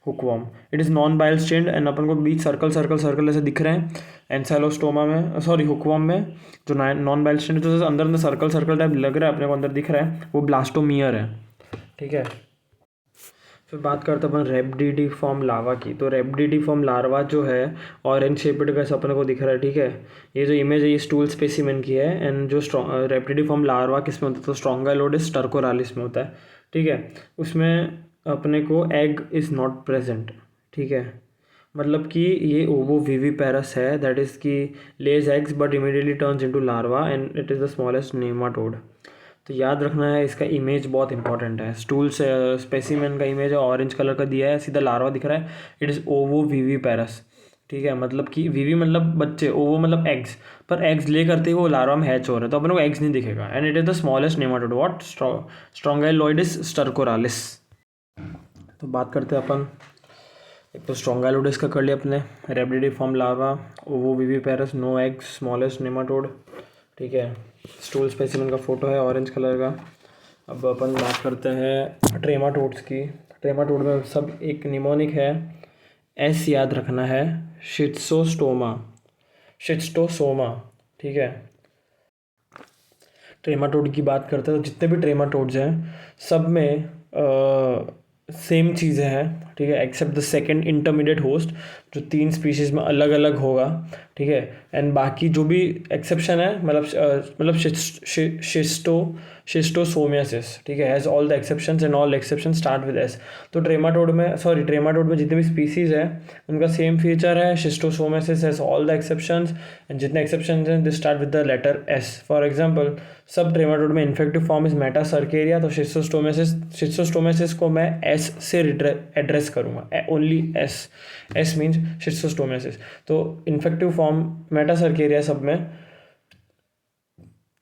Hookworm, it is non bile stained and अपन को बीच सर्कल सर्कल सर्कल ऐसे दिख रहे हैं एंसाइलोस्टोमा में, सॉरी हुकवर्म में, जो नॉन बायल स्टेन्ड है, तो अंदर अंदर सर्कल सर्कल टाइप लग रहा है अपने को, अंदर दिख रहा है, वो ब्लास्टोमियर है, ठीक है। फिर बात करते हैं अपन रेप्टिडिफॉर्म लार्वा की। तो रेप्टिडिफॉर्म लार्वा जो है ऑरेंज शेपेड का अपने को दिख रहा है, ठीक है। ये जो इमेज है ये स्टूल स्पेसिमेन की है। एंड जो रेप्टिडिफॉर्म लार्वा किस में होता है, तो स्ट्रोंगाइलोडिस स्टर्कोरालिस में होता है, ठीक है। उसमें अपने को एग इज़ नॉट प्रेजेंट, ठीक है। मतलब कि ये ओवो विविपेरस है, दैट इज़ की लेज eggs but immediately turns into larva and it is the smallest nematode. तो याद रखना है, इसका इमेज बहुत इंपॉर्टेंट है। स्टूल से स्पेसिमेन का इमेज है, ऑरेंज कलर का दिया है, सीधा लार्वा दिख रहा है, इट इज़ ओवो विविपेरस, ठीक है। मतलब कि विवी मतलब बच्चे, ओवो मतलब एग्स, पर एग्स ले करते ही वो लार्वा में हैच हो रहा है, तो अपने को एग्स नहीं दिखेगा। And it is the smallest nematode, what, Strongyloides stercoralis. तो बात करते हैं अपन, एक तो स्ट्रोंगाइलोइडिस का कर लिया अपने, rhabditiform larva, ovo viviparous, no eggs, smallest nematode, ठीक है। स्टूल स्पेसिमेन का फोटो है ऑरेंज कलर का। अब अपन बात करते हैं ट्रेमाटोड्स की। ट्रेमाटोड में सब एक निमोनिक है, एस याद रखना है, शिट्सोस्टोमा, शिट्सोसोमा, ठीक है। ट्रेमाटोड की बात करते हैं तो जितने भी ट्रेमाटोड्स हैं सब में सेम चीज़ें हैं, ठीक है, except the second intermediate host जो 3 स्पीशीज़ में अलग अलग होगा, ठीक है। एंड बाकी जो भी एक्सेप्शन है, मतलब शिस्टोसोमियासिस, ठीक है, has all the exceptions and all exception start with S. तो ट्रेमाटोड में जितने भी स्पीसीज़ हैं उनका सेम फीचर है, schistosomiasis has all the exceptions, and जितने एक्सेप्शंस हैं they start with the letter S. For example, सब ट्रेमाटोड में इन्फेक्टिव फॉर्म इज मेटासर्केरिया, तो शिस्टोस्टोमियासिस को मैं एस से एड्रेस करूँगा, ओनली एस मीन्स शिस्टोस्टोमियासिस। तो इन्फेक्टिव फॉर्म मेटासर्केरिया सब में,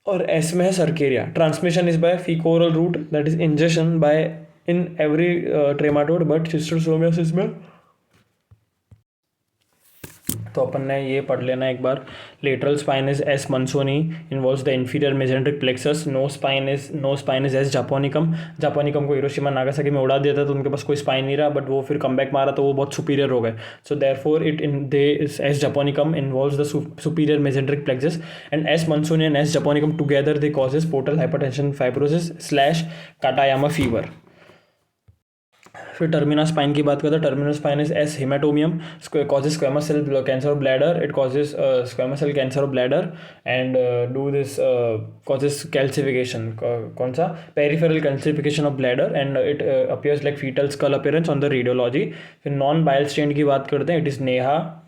और एस में है cercaria. Transmission is by faeco oral route, that is injection by in every trematode, but schistosomiasis में तो अपन ने ये पढ़ लेना एक बार। Lateral spine is S mansoni, involves the inferior mesenteric plexus. No spine is S japonicum. Japonicum को हिरोशिमा नागासाकी में उड़ा दिया था तो उनके पास कोई स्पाइन नहीं रहा, बट वो फिर कमबैक मारा तो वो बहुत सुपीरियर हो गए। So therefore it in they S japonicum involves the superior mesenteric plexus, and S mansoni and S japonicum together they causes portal hypertension fibrosis / Katayama fever. फिर टर्मिना स्पाइन की बात करते हैं, terminal spine is S haematobium, causes squamous cell cancer of bladder, it causes squamous cell cancer of bladder and do this causes calcification, कौन सा, peripheral calcification of bladder and it appears like foetal skull appearance on the radiology. फिर non bile stain की बात करते हैं, it is Neha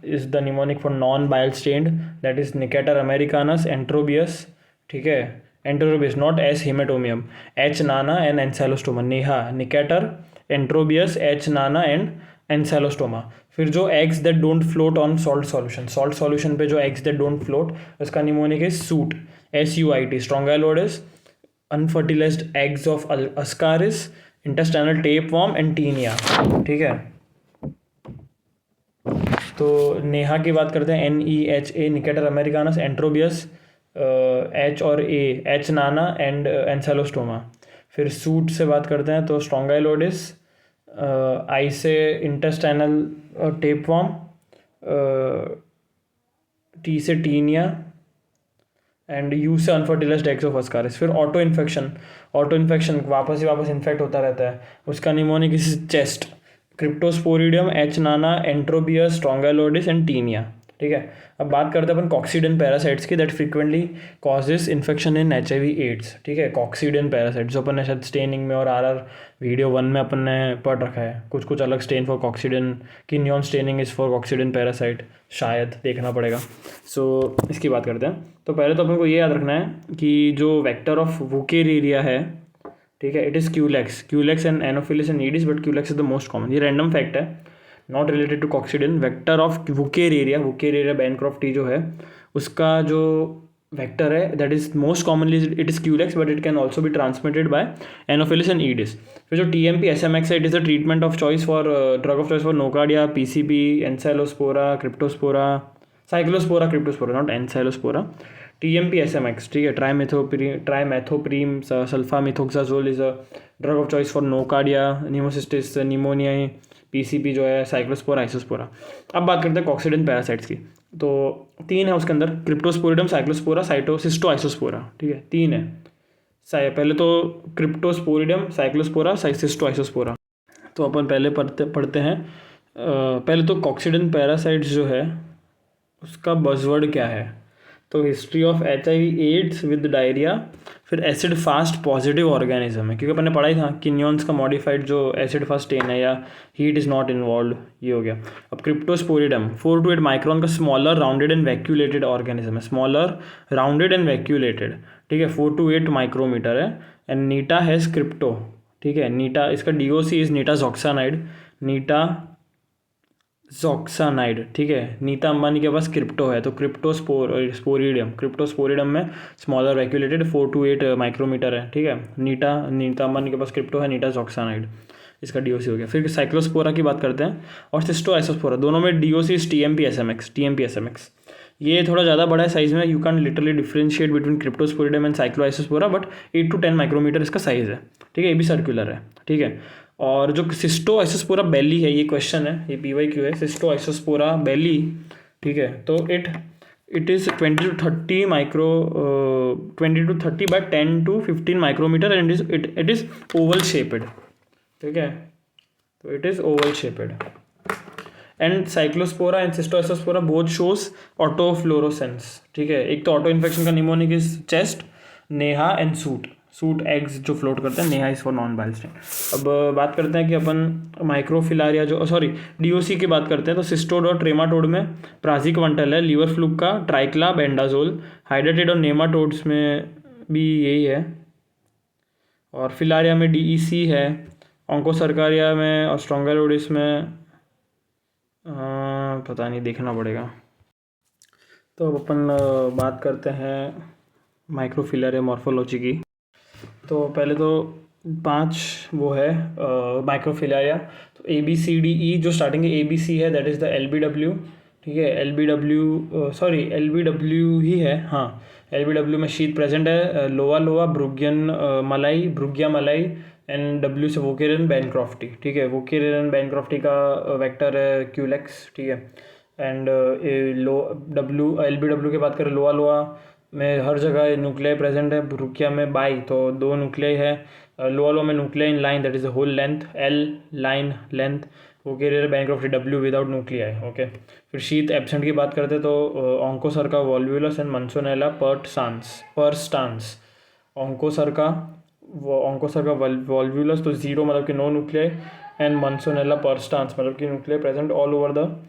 is the mnemonic for non bile stained, that is Necator americanus, Enterobius, ठीक है, Enterobius not S haematobium, H nana and Ancylostoma, Neha, Necator, Enterobius, H nana and Ancylostoma. फिर जो eggs that don't float on salt solution पे जो eggs that don't float, उसका mnemonic is suit, SUIT, Strongyloides, unfertilised eggs of Ascaris, intestinal tapeworm and Taenia, ठीक है। तो नेहा की बात करते हैं, NEHA, Necator americanus, Enterobius, H और A, H nana and Ancylostoma. फिर सूट से बात करते हैं तो स्ट्रोंगाइलोइडिस, आई से इंटेस्टाइनल टेपवॉर्म, T से टीनिया एंड U से अनफर्टिलाइज्ड एग्स ऑफ अस्कारिस। फिर ऑटो इन्फेक्शन वापस इन्फेक्ट होता रहता है, उसका mnemonic is chest, Cryptosporidium, H Nana, एंट्रोबियस, स्ट्रोंगाइलोइडिस and Taenia, ठीक है। अब बात करते हैं अपन कॉक्सीडियन पैरासाइट्स की, that frequently causes infection in HIV AIDS, ठीक है। कॉक्सीडियन पैरासाइट जो अपन ने शायद स्टेनिंग में और RR वीडियो 1 में अपन ने पढ़ रखा है, कुछ अलग stain for coccidian, Kinyoun staining is for coccidian parasite, शायद देखना पड़ेगा। सो इसकी बात करते हैं। तो पहले तो अपन को ये याद रखना है कि जो वेक्टर ऑफ वुकेरिया है, ठीक है, it is Culex and Anopheles and Aedes, but Culex is the most common. ये रैंडम फैक्ट है, not related to coccidian. Vector of Wuchereria bancrofti जो है, उसका जो वेक्टर है that is most commonly it is Culex, but it can also be transmitted by Anopheles and Aedes. फिर जो TMP SMX है, it is the treatment of choice for drug of choice for Nocardia, PCP, एंसेलोस्पोरा, cryptospora, cyclospora, cryptospora, not एंसेलोस्पोरा, TMP SMX, ठीक है। Trimethoprim sulfamethoxazole is a drug of choice for nocardia, pneumocystis, pneumonia, PCP जो है Cyclospora, आइसोस्पोरा। अब बात करते हैं कॉक्सीडियन parasites की। तो 3 है उसके अंदर, क्रिप्टोस्पोरिडम, साइक्लोस्पोरा, साइटोसिस्टो, आइसोस्पोरा, ठीक है, 3 है। पहले तो क्रिप्टोस्पोरिडम, साइक्लोस्पोरा, सिस्टो, आइसोस्पोरा। तो अपन पहले पढ़ते हैं। पहले तो कॉक्सीडियन पैरासाइट्स जो है उसका बज़वर्ड क्या है, तो history of HIV AIDS with diarrhoea, फिर एसिड फास्ट पॉजिटिव ऑर्गेनिज्म है, क्योंकि अपन ने पढ़ा ही था किन्योन्स का मॉडिफाइड जो एसिड फास्ट स्टेन है या हीट इज़ नॉट इन्वॉल्व, ये हो गया। अब क्रिप्टोस्पोरिडम 4 to 8 माइक्रोन का smaller rounded and vacuolated organism है, स्मॉलर राउंडेड एंड वैक्यूलेटेड, ठीक है, 4 to 8 माइक्रोमीटर है। एंड नीटा हैज़ क्रिप्टो, ठीक है, नीटा, इसका DOC इज नीटाजॉक्सानाइड, नीटाजॉक्सानाइड, ठीक है। नीता अंबानी के पास क्रिप्टो है, तो क्रिप्टोस्पोरिडम में स्मॉलर वैक्यूलेटेड 4 to 8 माइक्रोमीटर है, ठीक है। नीता अंबानी के पास क्रिप्टो है, नीटाजॉक्सानाइड, इसका DOC हो गया। फिर साइक्लोस्पोरा की बात करते हैं, और सिस्टो आइसोस्पोरा, दोनों में DOC इज TMP SMX। ये थोड़ा ज़्यादा बड़ा है साइज़ में, you can literally differentiate between cryptosporidium and cycloisospora, but 8 to 10 micrometer इसका साइज़ है, ठीक है। ये भी सर्कुलर है, ठीक है। और जो सिस्टो आइसोस्पोरा बेली है, ये क्वेश्चन है, ये PYQ है, सिस्टो आइसोस्पोरा बेली, ठीक है। तो it is 20 to 30 by 10 to 15 micrometer and it is oval shaped, ठीक है। तो it is oval shaped. And cyclospora and cystoisospora both shows autofluorescence, ठीक है। एक तो ऑटो इन्फेक्शन का mnemonic is chest, Neha and suit eggs जो फ्लोट करते हैं, Neha is for non bile stain. अब बात करते हैं कि अपन माइक्रोफिलारिया जो DOC की बात करते हैं, तो सिस्टोड और ट्रेमाटोड में प्राजिक्वंटल है, लीवर फ्लूक का ट्राइक्ला बेंडाजोल, हाइड्रेटेड और नेमाटोड्स में भी यही है, और फिलारिया में DEC है, ऑन्कोसर्कारिया में और स्ट्रोंगाइलोइडिस में पता नहीं, देखना पड़ेगा। तो अब अपन बात करते हैं माइक्रोफिलारिया मॉर्फोलॉजी की। तो पहले तो 5 वो है माइक्रोफिलारिया, तो ABCDE, जो स्टार्टिंग ABC है दैट इज़ द LBW, ठीक है। LBW ही है, हाँ, LBW में शीट प्रेजेंट है, लोआ ब्रुगिया मलाई एंड W से वोकेरियन बैनक्रॉफ्टी, ठीक है। वोकेरियन बैनक्रॉफ्टी का वेक्टर है क्यूलेक्स, ठीक है। एंड LBW की बात करें, लोआ में हर जगह न्यूक्लियाई प्रेजेंट है, ब्रुकिया में बाई तो 2 न्यूक्लियाई है, लोअलो में nuclei in line that is the whole length, L line length, prokaryotic bancrofti W without nuclei. Okay, फिर शीथ एब्सेंट की बात करते हैं तो ऑन्कोसर्का वॉल्व्यूलस एंड मंसोनेला परस्टांस। ऑन्कोसर्का वॉल्व्यूलस तो 0 मतलब कि नो न्यूक्लियाई, एंड मंसोनेला परस्टांस मतलब कि nuclei present all over the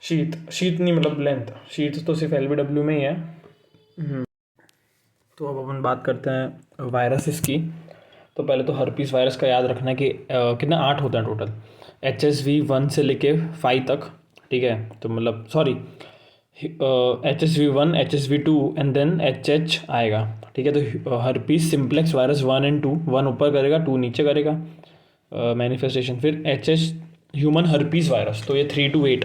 sheath नहीं मतलब लेंथ, शीथ तो सिर्फ LBW में ही है। तो अब अपन बात करते हैं वायरसेस की। तो पहले तो हर्पीस वायरस का याद रखना है कि कितने 8 होते हैं टोटल, HSV1 से लेके 5 तक, ठीक है। तो मतलब sorry HSV1 HSV2 and then HH आएगा, ठीक है। तो हर्पीस सिम्प्लेक्स वायरस 1 एंड 2, 1 ऊपर करेगा 2 नीचे करेगा मैनिफेस्टेशन। फिर HH ह्यूमन हर्पीस वायरस, तो ये 3 to 8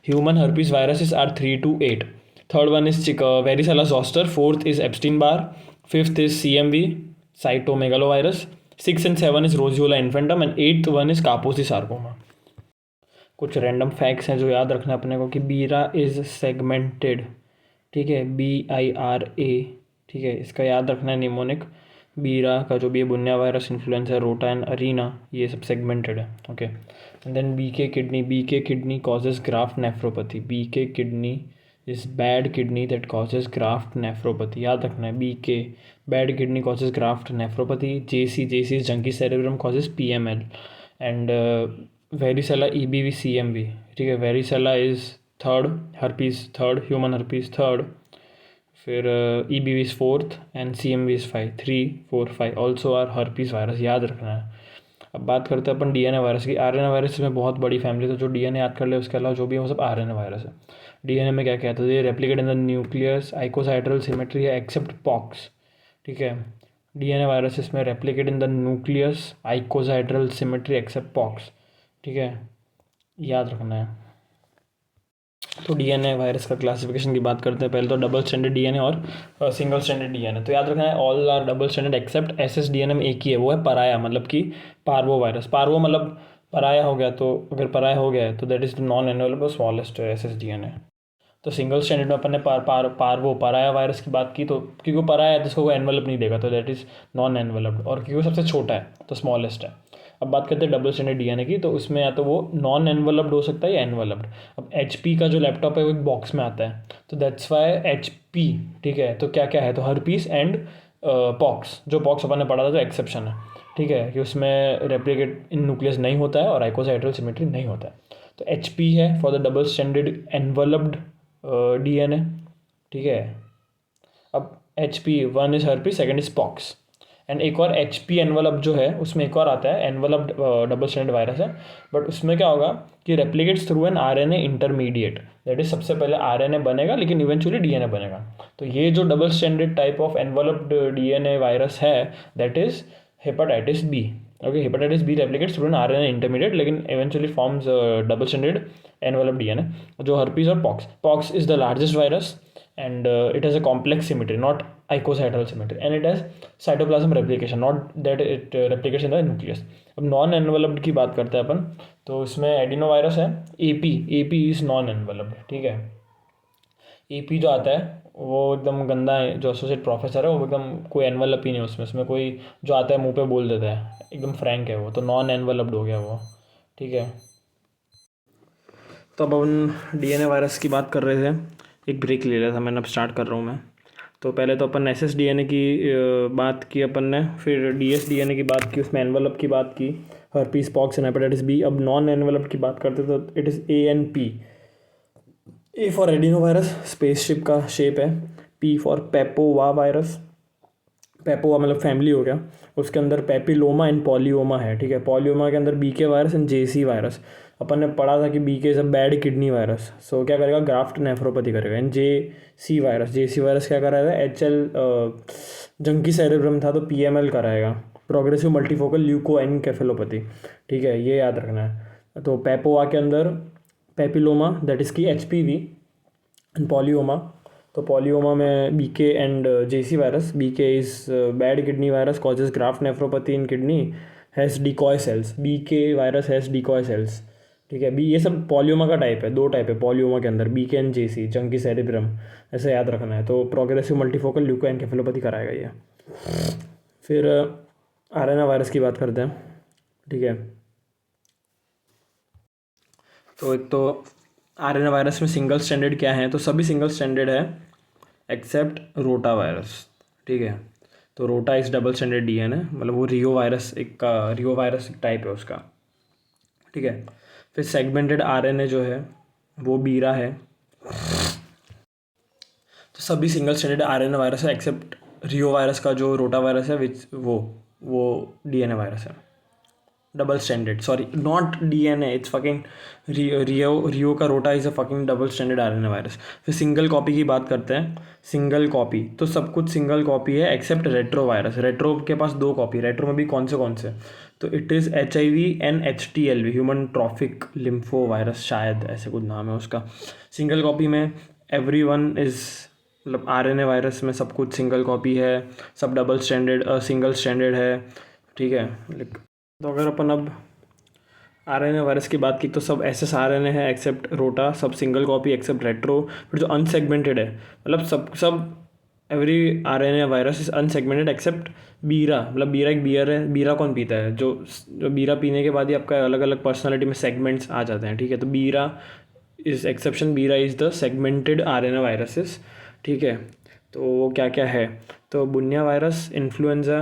human herpes viruses are 3 to 8। Third one is varicella zoster, fourth is Epstein Barr, fifth is CMV cytomegalovirus, 6 and 7 is roseola infantum and 8th one is Kaposi sarcoma. कुछ random facts हैं जो याद रखना है अपने को कि बीरा इज सेगमेंटेड, ठीक है, BIRA, ठीक है, इसका याद रखना है निमोनिक। बीरा का जो भी bunya virus, influenza, rota and arena, ये सब सेगमेंटेड है। Okay, and then BK kidney causes graft nephropathy, BK kidney is bad kidney that causes graft nephropathy, याद रखना है BK bad kidney causes graft nephropathy. JC is junky cerebrum causes PML, and varicella EBV CMV, ठीक है। Varicella is third, herpes third, human herpes third, फिर EBV is fourth and CMV is 5, 3, 4, 5 also are herpes virus, याद रखना है। अब बात करते हैं अपन DNA वायरस की। RNA वायरस में बहुत बड़ी फैमिली, तो जो DNA याद कर ले उसके अलावा जो भी है वो सब RNA वायरस है। DNA में क्या कहते हैं, ये replicate in the nucleus icosahedral symmetry है एक्सेप्ट पॉक्स, ठीक है। DNA वायरसेस में replicate in the nucleus icosahedral symmetry except pox, ठीक है, याद रखना है। तो DNA वायरस का क्लासिफिकेशन की बात करते हैं। पहले तो डबल स्टैंडर्ड DNA और सिंगल स्टैंडर्ड DNA। तो याद रखना है all are double standard except SSDNA में एक ही है, वो है पराया, मतलब कि पार्वो वायरस। पार्वो मतलब पराया हो गया, तो अगर पराया हो गया है तो that is the non enveloped smallest SSDNA। तो सिंगल स्टैंडर्ड में अपन ने पार्वो पराया वायरस की बात की, तो क्योंकि वो पराया है तो उसको वो एनवेलप नहीं देगा, तो दैट इज नॉन एनवेलप्ड, और क्योंकि वो सबसे छोटा है तो स्मॉलेस्ट है। अब बात करते हैं डबल स्टैंडर्ड DNA की, तो उसमें या तो वो नॉन एनवेलप्ड हो सकता है या एनवेलप्ड। अब HP का जो लैपटॉप है वो एक बॉक्स में आता है, तो दैट्स वाई HP, ठीक है। तो क्या क्या है, तो हर्पीस एंड पॉक्स, जो पॉक्स अपन ने पढ़ा था जो एक्सेप्शन है, ठीक है, कि उसमें रेप्लिकेट इन न्यूक्लियस नहीं होता है और आइकोसाइड्रल सिमेट्री नहीं होता है। तो HP है for the double standard enveloped DNA, ठीक है। अब HP 1 is herpes, second is pox, and एक और HP एनवलप जो है उसमें एक और आता है एनवलप डबल स्टैंडर्ड वायरस है, बट उसमें क्या होगा कि replicates through an RNA intermediate, that is सबसे पहले RNA बनेगा लेकिन इवेंचुअली DNA बनेगा। तो ये जो double standard type of enveloped DNA virus है that is hepatitis B। Okay, hepatitis B replicates through an RNA intermediate लेकिन eventually forms double standard enveloped DNA, जो हर्पीज और pox is the largest virus and it has a complex symmetry, not icosahedral symmetry, and it has cytoplasm replication, not that it replicates in the nucleus। अब non enveloped की बात करते हैं अपन, तो इसमें एडिनो वायरस है AP इज नॉन एनवेलप्ड, ठीक है। AP जो आता है वो एकदम गंदा है, जो एसोसिएट प्रोफेसर है वो एकदम कोई एनवेलप ही नहीं है उसमें कोई जो आता है मुंह पे बोल देता है, एकदम फ्रैंक है वो, तो नॉन एनवेलप्ड हो गया वो, ठीक है। तो अब अपन DNA वायरस की बात कर रहे थे, एक ब्रेक ले लिया था मैंने, अब स्टार्ट कर रहा हूँ मैं। तो पहले तो अपन SSDNA की बात की अपन ने, फिर DSDNA की बात की, उसमें एनवलप की बात की, herpes pox and hepatitis B। अब नॉन एनवलप की बात करते तो it is ANP। A for adeno virus, spaceship का शेप है। P फॉर पेपोवा वायरस, पेपोवा मतलब फैमिली हो गया, उसके अंदर पेपिलोमा एंड पॉलियोमा है, ठीक है। पॉलियोमा के अंदर BK virus and JC virus. अपन ने पढ़ा था कि BK is a bad kidney virus, so क्या करेगा, ग्राफ्ट नेफ्रोपैथी करेगा। एंड JC वायरस क्या कराएगा, HL जंकी सेरेब्रम था तो PML कराएगा, प्रोग्रेसिव मल्टीफोकल ल्यूको एनकेफेलोपैथी, ठीक है, ये याद रखना है। तो पेपोवा के अंदर पेपिलोमा दैट इज़ की HPV एंड पॉलियोमा, तो पॉलियोमा में BK and JC virus. BK is bad kidney virus causes graft nephropathy in kidney, has decoy cells, BK virus has decoy cells, ठीक है। बी ये सब पॉलियोमा का टाइप है, दो टाइप है पॉलियोमा के अंदर, बी के एन जे सी, जंकी सेरिब्रम, ऐसे याद रखना है। तो प्रोग्रेसिव मल्टीफोकल ल्यूकोएन्केफेलोपैथी कराएगा ये। फिर आरएनए वायरस की बात करते हैं, ठीक है। तो एक तो आरएनए वायरस में सिंगल स्टैंडर्ड क्या है, तो सभी सिंगल स्टैंडर्ड है एक्सेप्ट रोटा वायरस, ठीक है। तो रोटा इस डबल स्टैंडर्ड डीएनए, मतलब वो रियो वायरस एक टाइप है उसका, ठीक है। फिर सेगमेंटेड आरएनए जो है वो बीरा है। तो सभी सिंगल स्टैंडर्ड आरएनए वायरस है एक्सेप्ट रियो वायरस का जो रोटा वायरस है, विच वो डीएनए वायरस है, double standard, sorry not DNA, it's fucking reo का rota is a fucking double standard RNA virus. फिर सिंगल कॉपी की बात करते हैं, सिंगल कॉपी तो सब कुछ सिंगल कॉपी है एक्सेप्ट रेट्रो वायरस। रेट्रो के पास दो कॉपी, रेट्रो में भी कौन से, तो it is HIV and HTLV, human trophic lympho virus, शायद ऐसे कुछ नाम है उसका। सिंगल कॉपी में एवरी वन इज़, मतलब आरएनए वायरस में सब कुछ सिंगल कॉपी है, सब डबल स्टैंडर्ड सिंगल स्टैंडर्ड है, ठीक है। तो अगर अपन अब आरएनए वायरस की बात की तो सब SSRNA है एक्सेप्ट रोटा, सब सिंगल कॉपी एक्सेप्ट रेट्रो। फिर जो अनसेगमेंटेड है, मतलब सब every RNA virus is unsegmented except बीरा, मतलब बीरा एक बियर है। बीरा कौन पीता है, जो बीरा पीने के बाद ही आपका अलग अलग पर्सनालिटी में सेगमेंट्स आ जाते हैं, ठीक है। तो बीरा इज एक्सेप्शन, बीरा is the segmented RNA viruses, ठीक है। तो वो क्या क्या है, तो bunya virus, influenza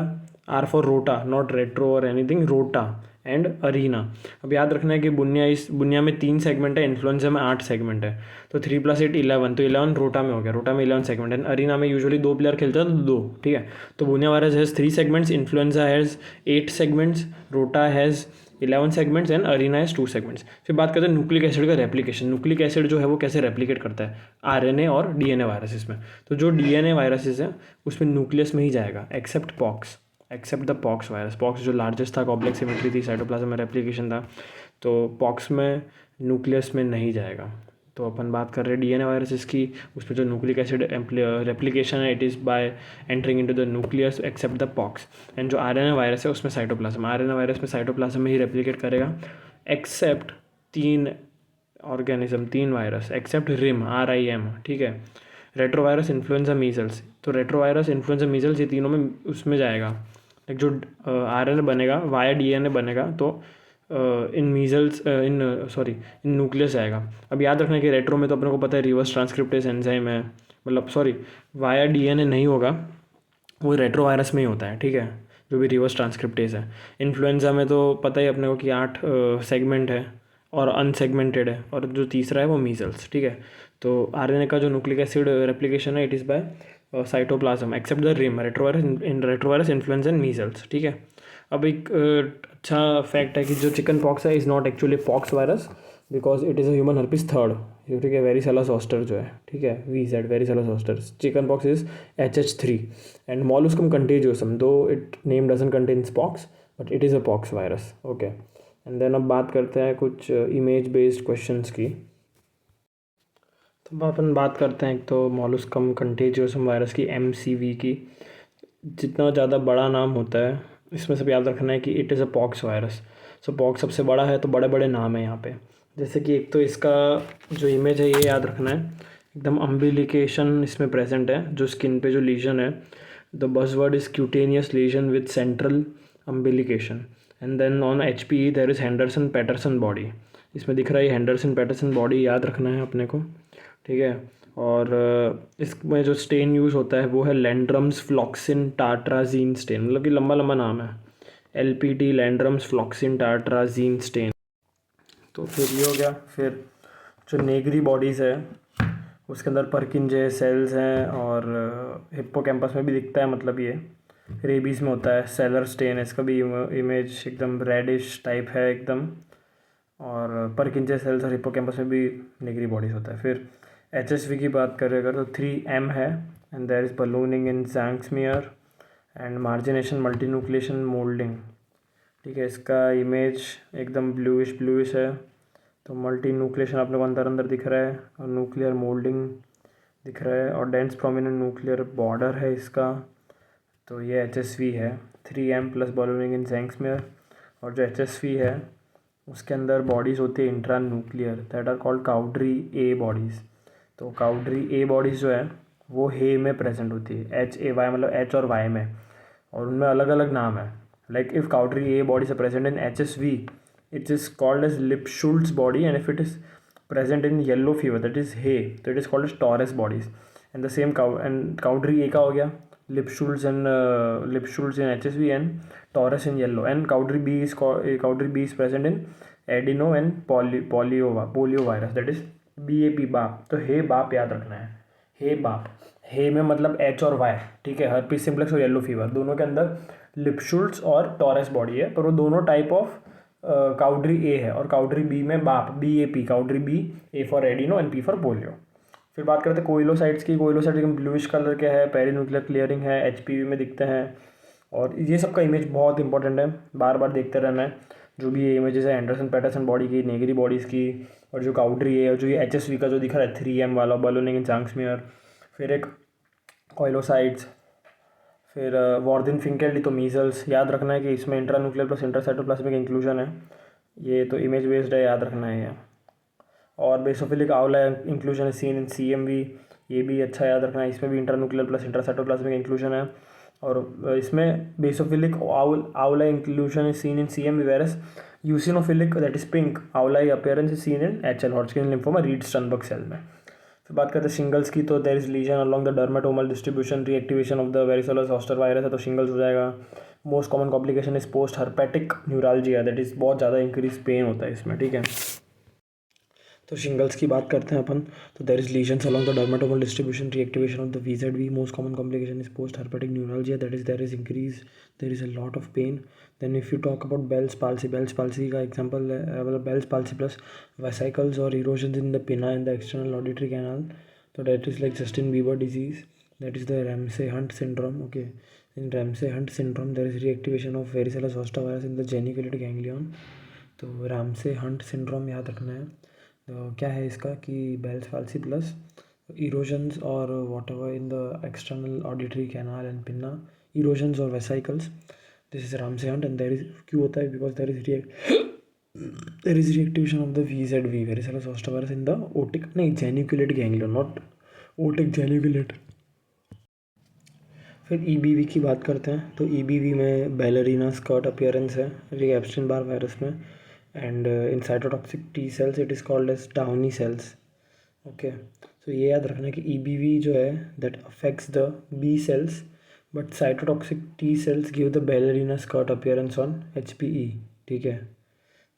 are for रोटा, नॉट रेट्रो और एनीथिंग, रोटा एंड अरीना। अब याद रखना है कि बुनिया में 3 सेगमेंट है, इन्फ्लुएंजा में 8 सेगमेंट है। तो 3 + 8 11, तो 11 रोटा में हो गया, रोटा में 11 सेगमेंट है। अरीना में यूजुअली 2 प्लेयर खेलते हैं तो 2, ठीक है। तो bunya virus has 3 segments, influenza has 8 segments, rota has 11 segments and arena has 2 segments. फिर बात करते हैं न्यूक्लिक एसिड का रेप्लिकेशन। न्यूक्लिक एसिड जो है वो कैसे रेप्लिकेट करता है आरएनए और डीएनए वायरसेस में। तो जो डीएनए वायरसेस हैं उसमें न्यूक्लियस में ही जाएगा except the pox virus. Pox जो लार्जेस्ट था, कॉम्प्लेक्स सिमेट्री थी, साइटोप्लाज्म में रेप्लिकेशन था, तो पॉक्स में न्यूक्लियस में नहीं जाएगा। तो अपन बात कर रहे हैं डीएनए वायरसेस की, उसमें जो न्यूक्लिक एसिड रेप्लिकेशन है it is by entering into the nucleus except the pox. And जो आरएनए वायरस है उसमें साइटोप्लाज्म, आरएनए वायरस में साइटोप्लाज्म में ही रेप्लिकेट करेगा एक्सेप्ट 3 वायरस एक्सेप्ट RIM, ठीक है। Retrovirus, influenza, measles. तो रेट्रोवायरस, इन्फ्लुएंजा, मीजल्स ये तीनों में उसमें जाएगा, लाइक जो आरएनए बनेगा वाया डीएनए बनेगा तो इन मीजल्स इन न्यूक्लियस आएगा। अब याद रखना कि रेट्रो में तो अपने को पता है रिवर्स ट्रांसक्रिप्टेज एंजाइम है, मतलब सॉरी वाया डीएनए नहीं होगा, वो रेट्रो वायरस में ही होता है, ठीक है, जो भी रिवर्स ट्रांसक्रिप्टेज है। इन्फ्लुएंजा में तो पता ही अपने को कि 8 सेगमेंट है और अनसेगमेंटेड है, और जो तीसरा है वो मीजल्स, ठीक है। तो आरएनए का जो न्यूक्लिक एसिड रेप्लिकेशन है it is by cytoplasm except the rim, retrovirus, influenza and measles, ठीक है। अब एक अच्छा फैक्ट है कि जो चिकन पॉक्स है is not actually pox virus, because it is a human herpes third, ठीक है, वेरिसेला जोस्टर जो है, ठीक है, VZ varicella zoster. Chicken pox is HH3 and molluscum contagiosum, though it name doesn't contains pox but it is a pox virus, okay. And then अब बात करते हैं कुछ इमेज बेस्ड क्वेश्चंस की। तो अपन बात करते हैं एक तो मॉलुस्कम कंटेजियोसम वायरस की, MCV की। जितना ज़्यादा बड़ा नाम होता है इसमें सब याद रखना है कि it is a pox virus. So pox सबसे बड़ा है तो बड़े बड़े नाम है यहाँ पे, जैसे कि एक तो इसका जो इमेज है ये याद रखना है, एकदम अम्बिलिकेशन इसमें प्रेजेंट है, जो स्किन पे जो लीजन है, the buzzword is cutaneous lesion with central umbilication. And then on HPE there is Henderson Patterson body, इसमें दिख रहा है हेंडरसन पैटरसन बॉडी, याद रखना है अपने को, ठीक है। और इसमें जो स्टेन यूज़ होता है वो है लैंड्रम्स फ्लॉक्सिन टाट्राजीन स्टेन, मतलब कि लंबा लंबा नाम है, LPT लैंड्रम्स फ्लॉक्सिन टाट्राजीन स्टेन। तो फिर ये हो गया। फिर जो नेगरी बॉडीज़ है उसके अंदर परकिंजे सेल्स हैं, और हिप्पोकैम्पस में भी दिखता है, मतलब ये रेबीज़ में होता है। सेलर स्टेन है, इसका भी इमेज एकदम रेडिश टाइप है एकदम, और परकिंजे सेल्स और हिप्पोकैम्पस में भी नेगरी बॉडीज़ होता है। फिर HSV की बात करें अगर तो 3M है, and there is ballooning in Tzanck smear and margination multinucleation molding, ठीक है। इसका इमेज एकदम ब्लूइश है, तो मल्टी न्यूक्लिएशन अपने को अंदर अंदर दिख रहा है, और न्यूक्लियर मोल्डिंग दिख रहा है, और डेंस प्रोमिनेंट न्यूक्लियर बॉर्डर है इसका। तो ये HSV है, 3M प्लस बलूनिंग इन जैंक्समियर। और जो HSV है उसके अंदर बॉडीज़ होती है intra nuclear, that are called Cowdry A bodies. तो काउड्री ए बॉडीज़ जो है वो हे में प्रेजेंट होती है, HAY मतलब H और Y में, और उनमें अलग अलग नाम है। Like if Cowdry A bodies are present in HSV, it is called as Lipschultz body, and if it is present in yellow fever, that is hay, so it is called as Torres bodies. And the same Cowdry A का हो गया Lipschultz in HSV and Torres in yellow, and Cowdry B is present in adeno and polio virus, that is BAP बाप। तो हे बाप याद रखना है, हे बाप। हे में मतलब H और Y, ठीक है, हर्पीस सिम्प्लेक्स और येलो फीवर दोनों के अंदर लिप्शुल्ट्स और टॉरस बॉडी है, पर वो दोनों टाइप ऑफ काउड्री ए है, और काउड्री बी में बाप BAP, Cowdry B, A for adeno and P for polio. फिर बात करते हैं कोइलोसाइट्स की। कोइलोसाइट्स एकदम ब्लूइश कलर के है, पेरीन्यूक्लियर क्लियरिंग है, HPV में दिखते हैं, और ये सब का इमेज बहुत इंपॉर्टेंट है, बार बार देखते रहना है। जो भी ये इमेजेस है एंडरसन पैटरसन बॉडी की, नेगरी बॉडीज़ की, और जो काउड्री है, और जो ये HSV का जो दिख रहा है 3M वाला बलूनिंग इन चांक्समियर, फिर एक कोइलोसाइट्स, फिर वॉर्दिन फिंकेल्डी तो मीजल्स। याद रखना है कि इसमें इंट्रान्यूक्लियर प्लस इंट्रासाइटोप्लाज्मिक इंक्लूजन है, ये तो इमेज बेस्ड है, याद रखना है ये। और बेसोफिलिक आंवला इंक्लूजन है सीन इन CMV, ये भी अच्छा याद रखना है, इसमें भी इंट्रान्यूक्लियर प्लस इंट्रासाइटोप्लाज्मिक इंक्लूजन है। और इसमें बेसोफिलिक आंवला inclusion is seen in CMV, versus eosinophilic that is pink आंवला appearance is seen in HL, Hodgkin lymphoma, Reed Sternberg cell में। फिर बात करते हैं शिंगल्स की, तो there is lesion along the dermatomal distribution, reactivation of the varicella zoster virus है, तो शिंगल्स हो जाएगा। Most common complication is post herpetic neuralgia, that is बहुत ज़्यादा इंक्रीज पेन होता है इसमें, ठीक है। तो शिंगल्स की बात करते हैं अपन, तो there is lesions along the dermatomal distribution, reactivation of the VZV, most common complication is post herpetic neuralgia, that is there is a lot of pain. Then if you talk about Bell's palsy का example है, मतलब Bell's palsy plus vesicles और erosion in the pinna in the external auditory canal, तो that is like Justin Bieber disease, that is the Ramsay Hunt syndrome. Okay, in Ramsay Hunt syndrome there is reactivation of varicella zoster virus in the geniculate ganglion. तो Ramsay Hunt syndrome याद रखना है। तो क्या है इसका कि Bell's palsy plus erosions और whatever in the external auditory canal and pinna, erosions और vesicles, this is Ramsay Hunt. And there is, क्यों होता है, because there is reactivation of the VZV, varicella zoster virus in the otic, नहीं geniculate ganglion, not otic, geniculate. फिर EBV की बात करते हैं, तो EBV में बैलरीना स्कर्ट अपीयरेंस है एप्स्टेन बार वायरस में, and in cytotoxic T cells it is called as Downey cells. Okay, तो ये याद रखना है कि EBV जो है that affects the B cells, but cytotoxic T cells give the ballerina skirt appearance on HPE, ठीक है।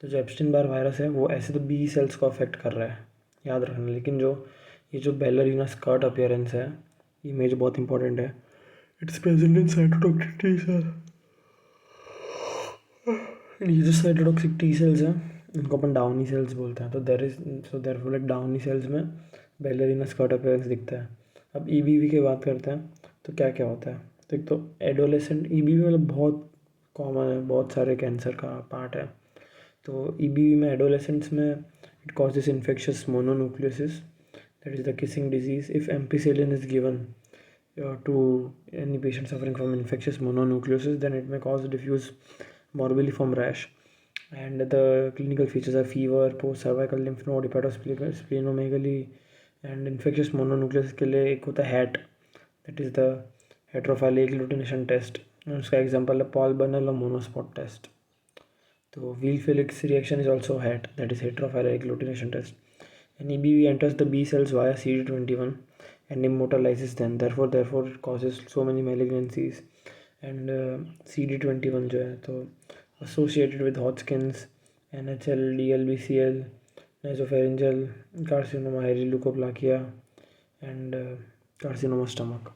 तो जो एप्स्टेन बार वायरस है वो ऐसे तो B सेल्स को अफेक्ट कर रहा है, याद रखना, लेकिन ये जो बैलरीना स्कर्ट अपीयरेंस है, इमेज बहुत इंपॉर्टेंट है, it's present in cytotoxic T cell. ये जो साइटोटॉक्सिक T सेल्स हैं इनको अपन डाउनी सेल्स बोलते हैं, तो देयरफॉर लाइक डाउनी सेल्स में बैलरीना स्कर्ट अपीयरेंस दिखता है। अब EBV की बात करते हैं, तो क्या क्या होता है, तो एक तो एडोलेसेंट EBV मतलब बहुत कॉमन है, बहुत सारे कैंसर का पार्ट है। तो EBV में एडोलेसेंट्स में it causes infectious mononucleosis, that is the kissing disease. If ampicillin is given to any patient suffering from infectious mononucleosis, then it may cause diffuse morbilliform rash, and the clinical features are fever, post cervical lymph node, hepatosplenomegaly, and infectious mononucleosis के लिए एक होता है HAT, that is the heterophile agglutination test, उसका example है Paul burner और मोनोस्पॉट test. तो wheel Felix reaction is also HAT, that is heterophile agglutination test, and EBV enters the B cells via CD21 and immortalizes them, therefore it causes so many malignancies। and CD21 जो है तो associated with Hodgkin's, NHL, DLBCL, nasopharyngeal carcinoma, leukoplakia, and carcinoma stomach।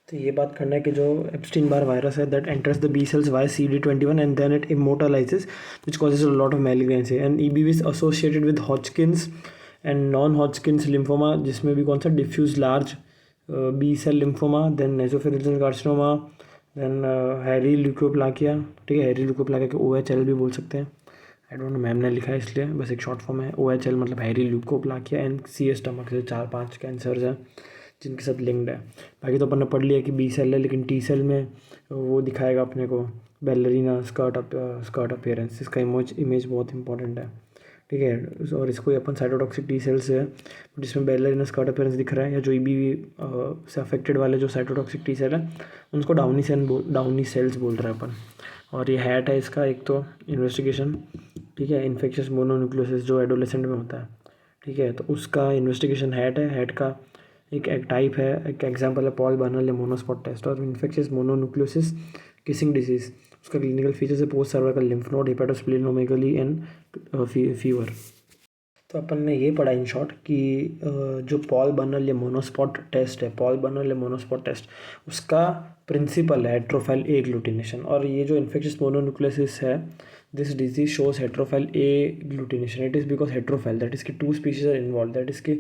तो ये बात करना है कि जो एप्स्टीन बार वायरस है that enters the B cells via CD21 and then it immortalizes, which causes a lot of malignancy, and EBV is associated with Hodgkin's and non Hodgkin's lymphoma, जिसमें भी कौन सा diffuse large B cell lymphoma, then nasopharyngeal carcinoma, then hairy leukoplakia, ठीक है। Harry leukoplakia के OHL भी बोल सकते हैं, आई डोंट नो, मैम ने लिखा है इसलिए, बस एक शॉर्ट फॉर्म है OHL, मतलब Harry leukoplakia, and CS stomach से 4-5 कैंसर्स हैं जिनके साथ लिंक्ड है। बाकी तो अपन ने पढ़ लिया कि बी सेल है, लेकिन टी सेल में वो दिखाएगा अपने को बैलरीना स्कर्ट अपीयरेंस। इसका इमेज बहुत इंपॉर्टेंट है, ठीक है। और इसको अपन साइटोटॉक्सिक टी सेल्स है जिसमें बैलरीना स्कर्ट अपीयरेंस दिख रहा है, या जो ईबी से अफेक्टेड वाले जो साइटोटॉक्सिक टी सेल है उनको डाउनी सेल्स बोल रहे हैं अपन। और ये हैट है इसका एक तो इन्वेस्टिगेशन, ठीक है, इन्फेक्शियस मोनोन्यूक्लियोसिस जो एडोलेसेंट में होता है, ठीक है। तो उसका इन्वेस्टिगेशन हैट है। हैट का एक टाइप है, एक एग्जांपल है पॉल बर्नल मोनोस्पॉट टेस्ट। और इन्फेक्शियस मोनोन्यूक्लियोसिस किसिंग डिजीज, उसका क्लिनिकल फीचर्स है post cervical lymph node, hepatosplenomegaly and fever. तो अपन ने ये पढ़ा इन शॉर्ट कि जो पॉल बर्नल या मोनोस्पॉट टेस्ट है, पॉल बर्नल या मोनोस्पॉट टेस्ट, उसका प्रिंसिपल है हेट्रोफाइल ए ग्लूटिनेशन। और ये जो इन्फेक्शियस मोनोन्यूक्लियोसिस है, this disease shows heterophile agglutination. It is because heterophile that is की 2 species are involve, that is की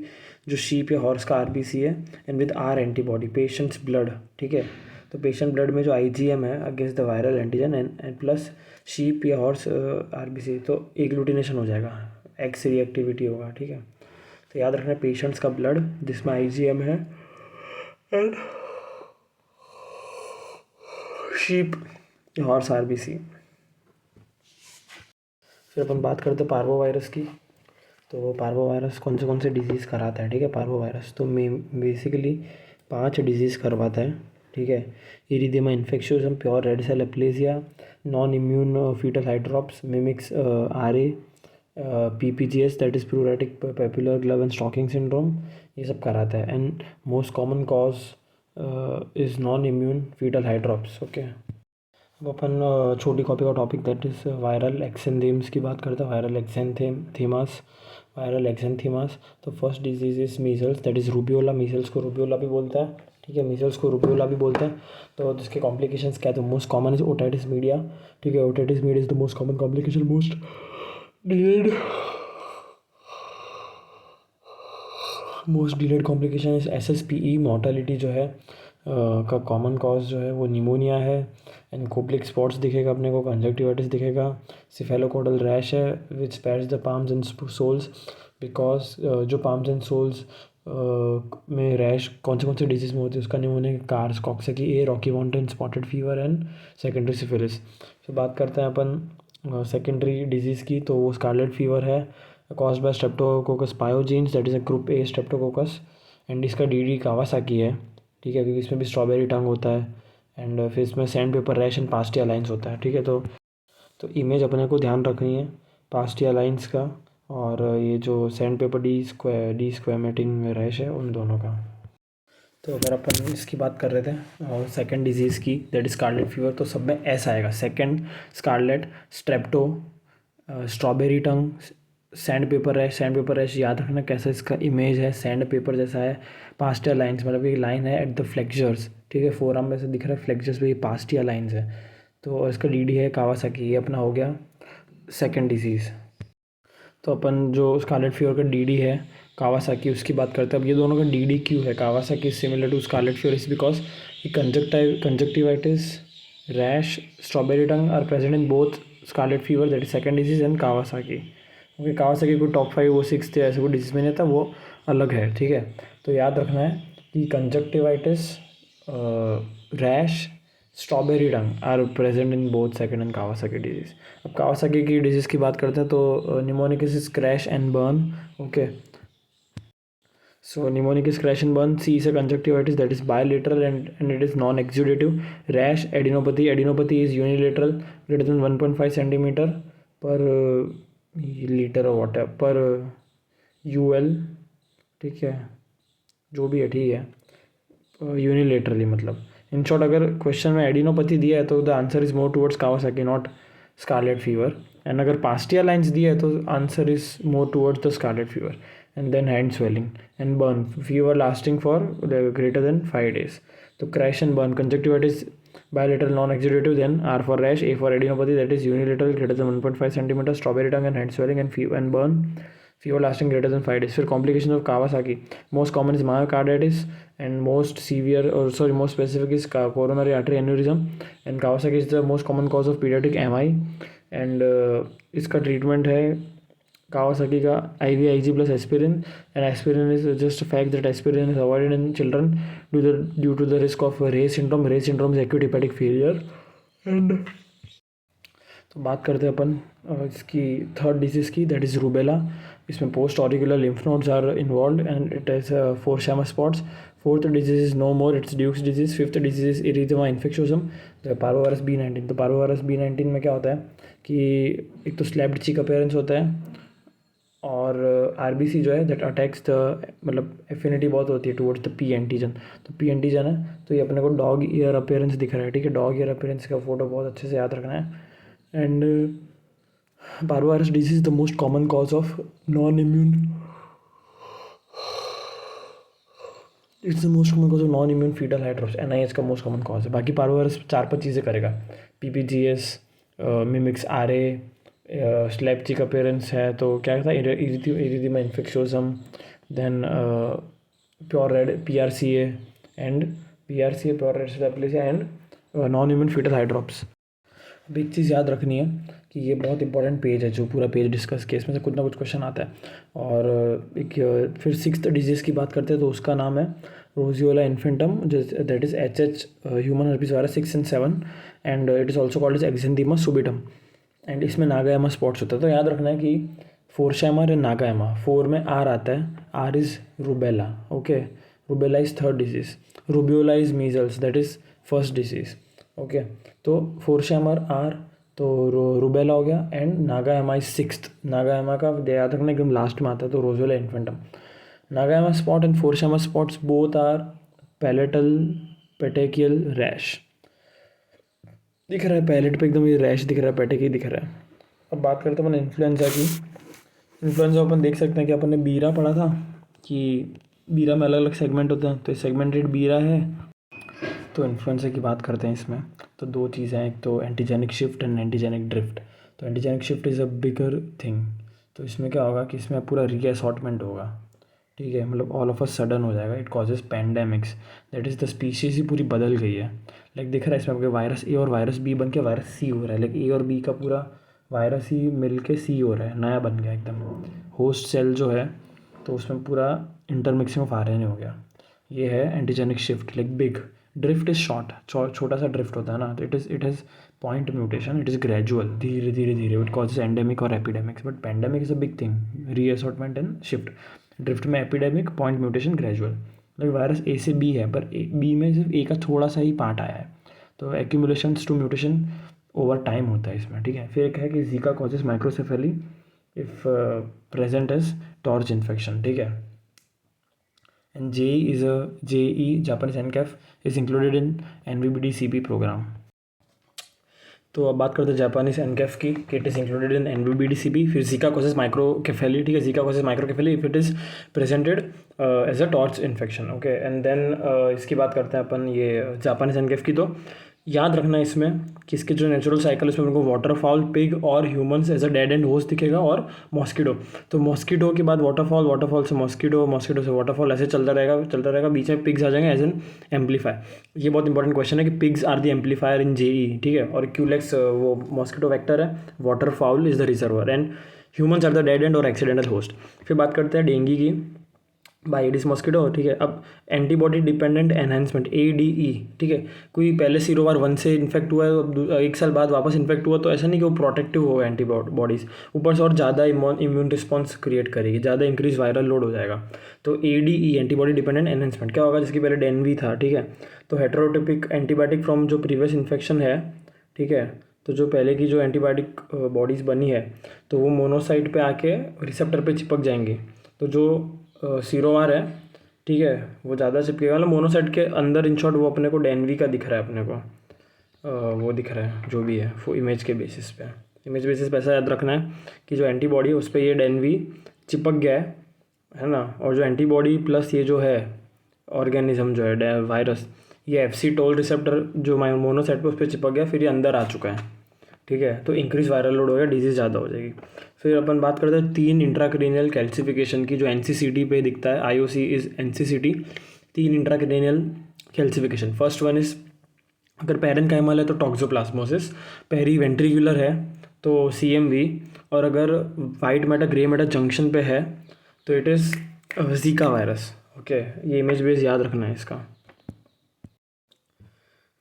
जो शीप या हॉर्स का आरबीसी है and with are antibody patients blood, ठीक है। तो पेशेंट ब्लड में जो आईजीएम है against the viral antigen and plus sheep या हॉर्स आरबीसी, तो एग्लूटिनेशन हो जाएगा, एक्स रिएक्टिविटी होगा, ठीक है। तो याद रखना पेशेंट्स का ब्लड जिसमें आईजीएम है एंड शीप या हॉर्स आरबीसी। फिर अपन बात करते हैं पार्वो वायरस की। तो पार्वो वायरस कौन से डिजीज़ कराता है, ठीक है। पार्वो वायरस तो बेसिकली 5 डिजीज़ करवाता है, ठीक है। Erythema infectiosum, pure red cell aplasia, non immune fetal hydrops, mimics RA, PPGS that is pruritic papular glove and stocking syndrome, ये सब कराता है। And most common cause is non immune fetal hydrops, okay. अब अपन छोटी copy का topic that is viral exanthems की बात करते हैं। Viral exanthemas. तो first disease is measles that is rubeola. Measles को रूबियोला भी बोलता है, ठीक है, मीजल्स को रूबियोला भी बोलते हैं। तो जिसके कॉम्प्लिकेशंस क्या है, तो most common is otitis media, ठीक है। Otitis media is the most common complication, most delayed complication is SSPE। Mortality जो है का कॉमन कॉज जो है वो निमोनिया है एंड कोप्लिक स्पॉट्स दिखेगा अपने को, कंजक्टिवाइटिस दिखेगा, सिफेलोकोडल रैश है which spares the palms and soles. Because जो पाम्स एंड सोल्स में रैश कौन से डिजीज़ में होती है, उसका mnemonic cars coxsackie A, Rocky Mountain, spotted fever and secondary syphilis. फिर बात करते हैं अपन सेकेंडरी डिजीज़ की, तो वो स्कारलेट फीवर है caused by streptococcus पायोजीन्स that is a group A Streptococcus and इसका DD कावासाकी है, ठीक है, क्योंकि इसमें भी स्ट्रॉबेरी टंग होता है एंड फिर इसमें sand paper rash and Pastia lines होता है, ठीक है। तो इमेज अपने को ध्यान रखनी है पास्टिया लाइन्स का और ये जो सैंड पेपर डी स्क्वेमेटिंग रैश है उन दोनों का। तो अगर अपन इसकी बात कर रहे थे और सेकेंड डिजीज़ की दैट इज स्कारलेट फीवर, तो सब में ऐसा आएगा, सेकेंड स्कारलेट, स्ट्रेप्टो, स्ट्रॉबेरी टंग, सैंड पेपर रैश। याद रखना कैसा इसका इमेज है, सैंड पेपर जैसा है, पास्टिया लाइन्स, मतलब एक लाइन है एट द फ्लेक्चर्स, ठीक है, फोरम में से दिख रहा है फ्लेक्चर्स पे, ये पास्टिया लाइन्स है। तो और इसका DD है कावासाकी, ये अपना हो गया सेकेंड डिजीज़। तो अपन जो स्कारलेट फीवर का DD है कावासाकी, उसकी बात करते हैं। अब ये दोनों का DD क्यों है, Kawasaki similar to scarlet fever is because ये conjunctivitis, rash, strawberry tongue are present in both scarlet fever that is second disease and Kawasaki. क्योंकि कावासाकी को टॉप 5 वो 6 थे, ऐसे कोई डिजीज में नहीं था, वो अलग है, ठीक है। तो याद रखना है कि conjunctivitis, rash, strawberry tongue are present in both second and Kawasaki disease. अब कावासाकी की डिजीज़ की बात करते हैं तो mnemonic is crash and burn, okay. So pneumonic is crash and burn. C is a conjunctivitis that is bilateral and it is non-exudative. Rash, adenopathy. Adenopathy is unilateral, greater than 1.5 centimeter per liter or water per UL, ठीक है, जो भी है, ठीक है, unilaterally. मतलब in short अगर question में एडिनोपैथी दिया है तो the answer is more towards Kawasaki, not scarlet fever. And अगर पास्टिया लाइन्स दिया है तो answer is more towards the scarlet fever. And then hand swelling and burn, fever lasting for greater than 5 days। तो crash and burn, conjunctivitis bilateral non-exudative, then R for rash, A for adenopathy that is unilateral greater than 1.5 centimeter, strawberry tongue and hand swelling and fever and burn, fever lasting greater than 5 days. फिर complications of Kawasaki, most common is myocarditis and most severe, or sorry, most specific is coronary artery aneurysm, and Kawasaki is the most common cause of pediatric MI and इसका treatment है Kawasaki का IVIG plus aspirin, and aspirin is just a fact that aspirin is avoided in children due to the risk of Reye syndrome. Reye syndrome is acute hepatic failure. And तो बात करते हैं अपन इसकी third disease की, that is rubella. इसमें post auricular lymph nodes are involve and it has 4 शामा spots. Fourth disease is no more, it's Dukes disease. Fifth disease is erythema infectiosum, parvovirus B19. तो पार्वोवायरस B19 में क्या होता है कि एक तो स्लैप्ड चीक अपीयरेंस होता है, और RBC जो है दैट अटैक्स द, मतलब एफिनिटी बहुत होती है टुवर्ड्स द P एंटीजन. तो P एंटीजन है, तो ये अपने को डॉग ईयर अपीयरेंस दिख रहा है, ठीक है. डॉग ईयर अपीयरेंस का फोटो बहुत अच्छे से याद रखना है. And parvovirus disease is the most common cause of non-immune. It's the most common cause of non-immune fetal hydrops. NIH का most common cause है. बाकी parvovirus 4-5 चीज़ें करेगा. PPGS, mimics RA, slap cheek appearance है, तो क्या था, erythema infectiosum, then pure red PRCA and pure red स्टेप्लेसिया एंड नॉन-इम्यून फीटल हाइड्रॉप्स. अब एक चीज़ याद रखनी है कि ये बहुत इंपॉर्टेंट पेज है, जो पूरा पेज डिस्कस किया, इसमें से कुछ ना कुछ क्वेश्चन आता है. और एक फिर 6th डिजीज़ की बात करते हैं, तो उसका नाम है roseola infantum, that is HH human herpes virus 6 and 7, and it is also called is exanthema subitum. And इसमें नागायामा स्पॉट्स होता है. तो याद रखना है कि 4 शामा एंड नागायामा. 4 में R आता है, R is rubella. Okay, rubella is third disease. Rubeola is measles, that is first disease. Okay, तो 4 शामा R, तो रूबेला हो गया, एंड नागायामा इज 6th. नागायामा का याद रखना एकदम लास्ट में आता है, तो roseola infantum. Nagayama spot and 4 शामा spots both are palatal petechial rash. दिख रहा है पैलेट पे एकदम ये रैश दिख रहा है, पेटेकी दिख रहा है. अब बात करते हैं अपन इन्फ्लुएंजा की. इन्फ्लुएंजा अपन देख सकते हैं कि अपन ने बीरा पढ़ा था कि बीरा में अलग अलग सेगमेंट होते हैं, तो ये सेगमेंटेड बीरा है. तो इन्फ्लुएंजा की बात करते हैं इसमें, तो 2 चीज़ें हैं, एक तो antigenic shift and antigenic drift. तो antigenic shift is a bigger thing. तो इसमें क्या होगा कि इसमें पूरा रीअसॉर्टमेंट होगा, ठीक है, मतलब ऑल ऑफ अ सडन हो जाएगा. It causes pandemics, that is the species ही पूरी बदल गई है. लाइक दिख रहा है इसमें आपके वायरस A और वायरस B बन के वायरस C हो रहा है. लाइक A और B का पूरा वायरस ही मिल के C हो रहा है, नया बन गया एकदम. होस्ट सेल जो है, तो उसमें पूरा इंटरमिक्सिंग ऑफ RNA हो गया. ये है antigenic shift, like big. Drift is short, छोटा सा ड्रिफ्ट होता है ना, तो it has point mutation, it is gradual, धीरे धीरे धीरे. इट कॉजेज एंडेमिक और epidemics, but pandemic is a big thing. Reassortment and shift. Drift में epidemic, point mutation, gradual. Like virus A से B है, पर B में सिर्फ A का थोड़ा सा ही पार्ट आया है, तो accumulations to mutation over time होता है इसमें, ठीक है. फिर एक है कि Zika causes microcephaly if present as TORCH infection, ठीक है. And JE Japanese enceph is included in NVBD-CP programme. तो अब बात करते हैं जापानीज एनकैफ की, कि it is included in NVBD-CP. फिर जीका कॉजेज माइक्रोकेफेली, ठीक है, Zika causes microcephaly if it is presented as a TORCH infection. Okay, and then इसकी बात करते हैं अपन ये जापानीज एनकैफ की. तो याद रखना है इसमें कि इसके जो नेचुरल साइकिल, उसमें उनको वाटरफॉल, पिग और humans as a dead end host दिखेगा, और मॉस्किटो. तो मॉस्किटो के बाद वाटरफॉल, वाटरफॉल से मॉस्किटो, मॉस्किटो से वाटरफॉल, ऐसे चलता रहेगा. बीच में पिग्स आ जाएंगे एज एन एम्पलीफायर. ये बहुत इंपॉर्टेंट क्वेश्चन है कि pigs are the amplifier in JE, ठीक है. और क्यूलेक्स वो मॉस्किटो वेक्टर है, waterfowl is the reservoir, and humans are the dead end और एक्सीडेंटल होस्ट. फिर बात करते हैं डेंगू की, बाई एडिस मॉस्किटो, ठीक है. अब एंटीबॉडी डिपेंडेंट एनहेंसमेंट ADE, ठीक है. कोई पहले सीरोवार 1 से इन्फेक्ट हुआ है, अब 1 साल बाद वापस इन्फेक्ट हुआ, तो ऐसा नहीं कि वो प्रोटेक्टिव होगा एंटीबॉडीज़, ऊपर से और ज़्यादा इम्यून रिस्पॉन्स क्रिएट करेगी, ज़्यादा इंक्रीज वायरल लोड हो जाएगा. तो ADE एंटीबॉडी डिपेंडेंट एनहेंसमेंट क्या होगा, जिसकी पहले डेनवी था, ठीक है. तो हेटेरोटिपिक एंटीबायोटिक फ्रॉम जो प्रीवियस इन्फेक्शन है, ठीक है. तो जो पहले की जो एंटीबायोटिक बॉडीज़ बनी है, तो वो मोनोसाइट पे आके रिसेप्टर पे चिपक जाएंगी. तो जो सीरोवार है, ठीक है, वो ज़्यादा चिपकेगा, मतलब मोनोसाइट के अंदर. इन शॉर्ट वो अपने को डेनवी का दिख रहा है अपने को, वो दिख रहा है जो भी है, वो इमेज के बेसिस पे. इमेज बेसिस पे ऐसा याद रखना है कि जो एंटीबॉडी है उस पर ये डेनवी चिपक गया है ना. और जो एंटीबॉडी प्लस ये जो है ऑर्गेनिज्म जो है वायरस, ये FC टोल रिसेप्टर जो मोनोसाइट पे उस पर चिपक गया, फिर ये अंदर आ चुका है, ठीक है. तो इंक्रीज वायरल लोड हो गया, डिजीज़ ज़्यादा हो जाएगी. फिर अपन बात करते हैं 3 इंट्राक्रेनियल कैल्सिफिकेशन की, जो NCCT पे दिखता है. IOC is NCCT. 3 intracranial calcification. First one is अगर पैरेन्काइमल है तो टॉक्सोप्लाज्मोसिस, पेरीवेंट्रिकुलर है तो CMV, और अगर white matter grey matter junction पे है तो it is Zika virus. Okay, ये इमेज बेस याद रखना है इसका।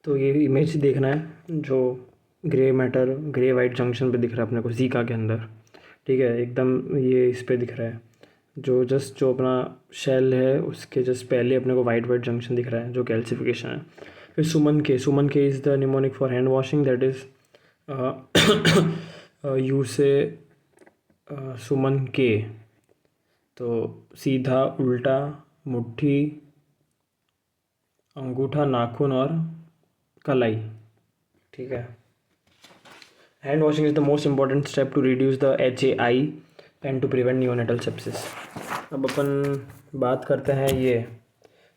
तो ये इमेज देखना है जो grey matter grey white junction पे दिख रहा है अपने को जीका के अंदर, ठीक है, एकदम ये इस पे दिख रहा है, जो अपना शेल है उसके जस्ट पहले अपने को वाइट वाइट जंक्शन दिख रहा है जो कैल्सिफिकेशन है। फिर सुमन के is the mnemonic for hand washing, that is you से सुमन के, तो सीधा उल्टा मुट्ठी अंगूठा नाखून और कलाई, ठीक है। Hand washing is the most important step to reduce the HAI and to prevent neonatal sepsis. अब अपन बात करते हैं ये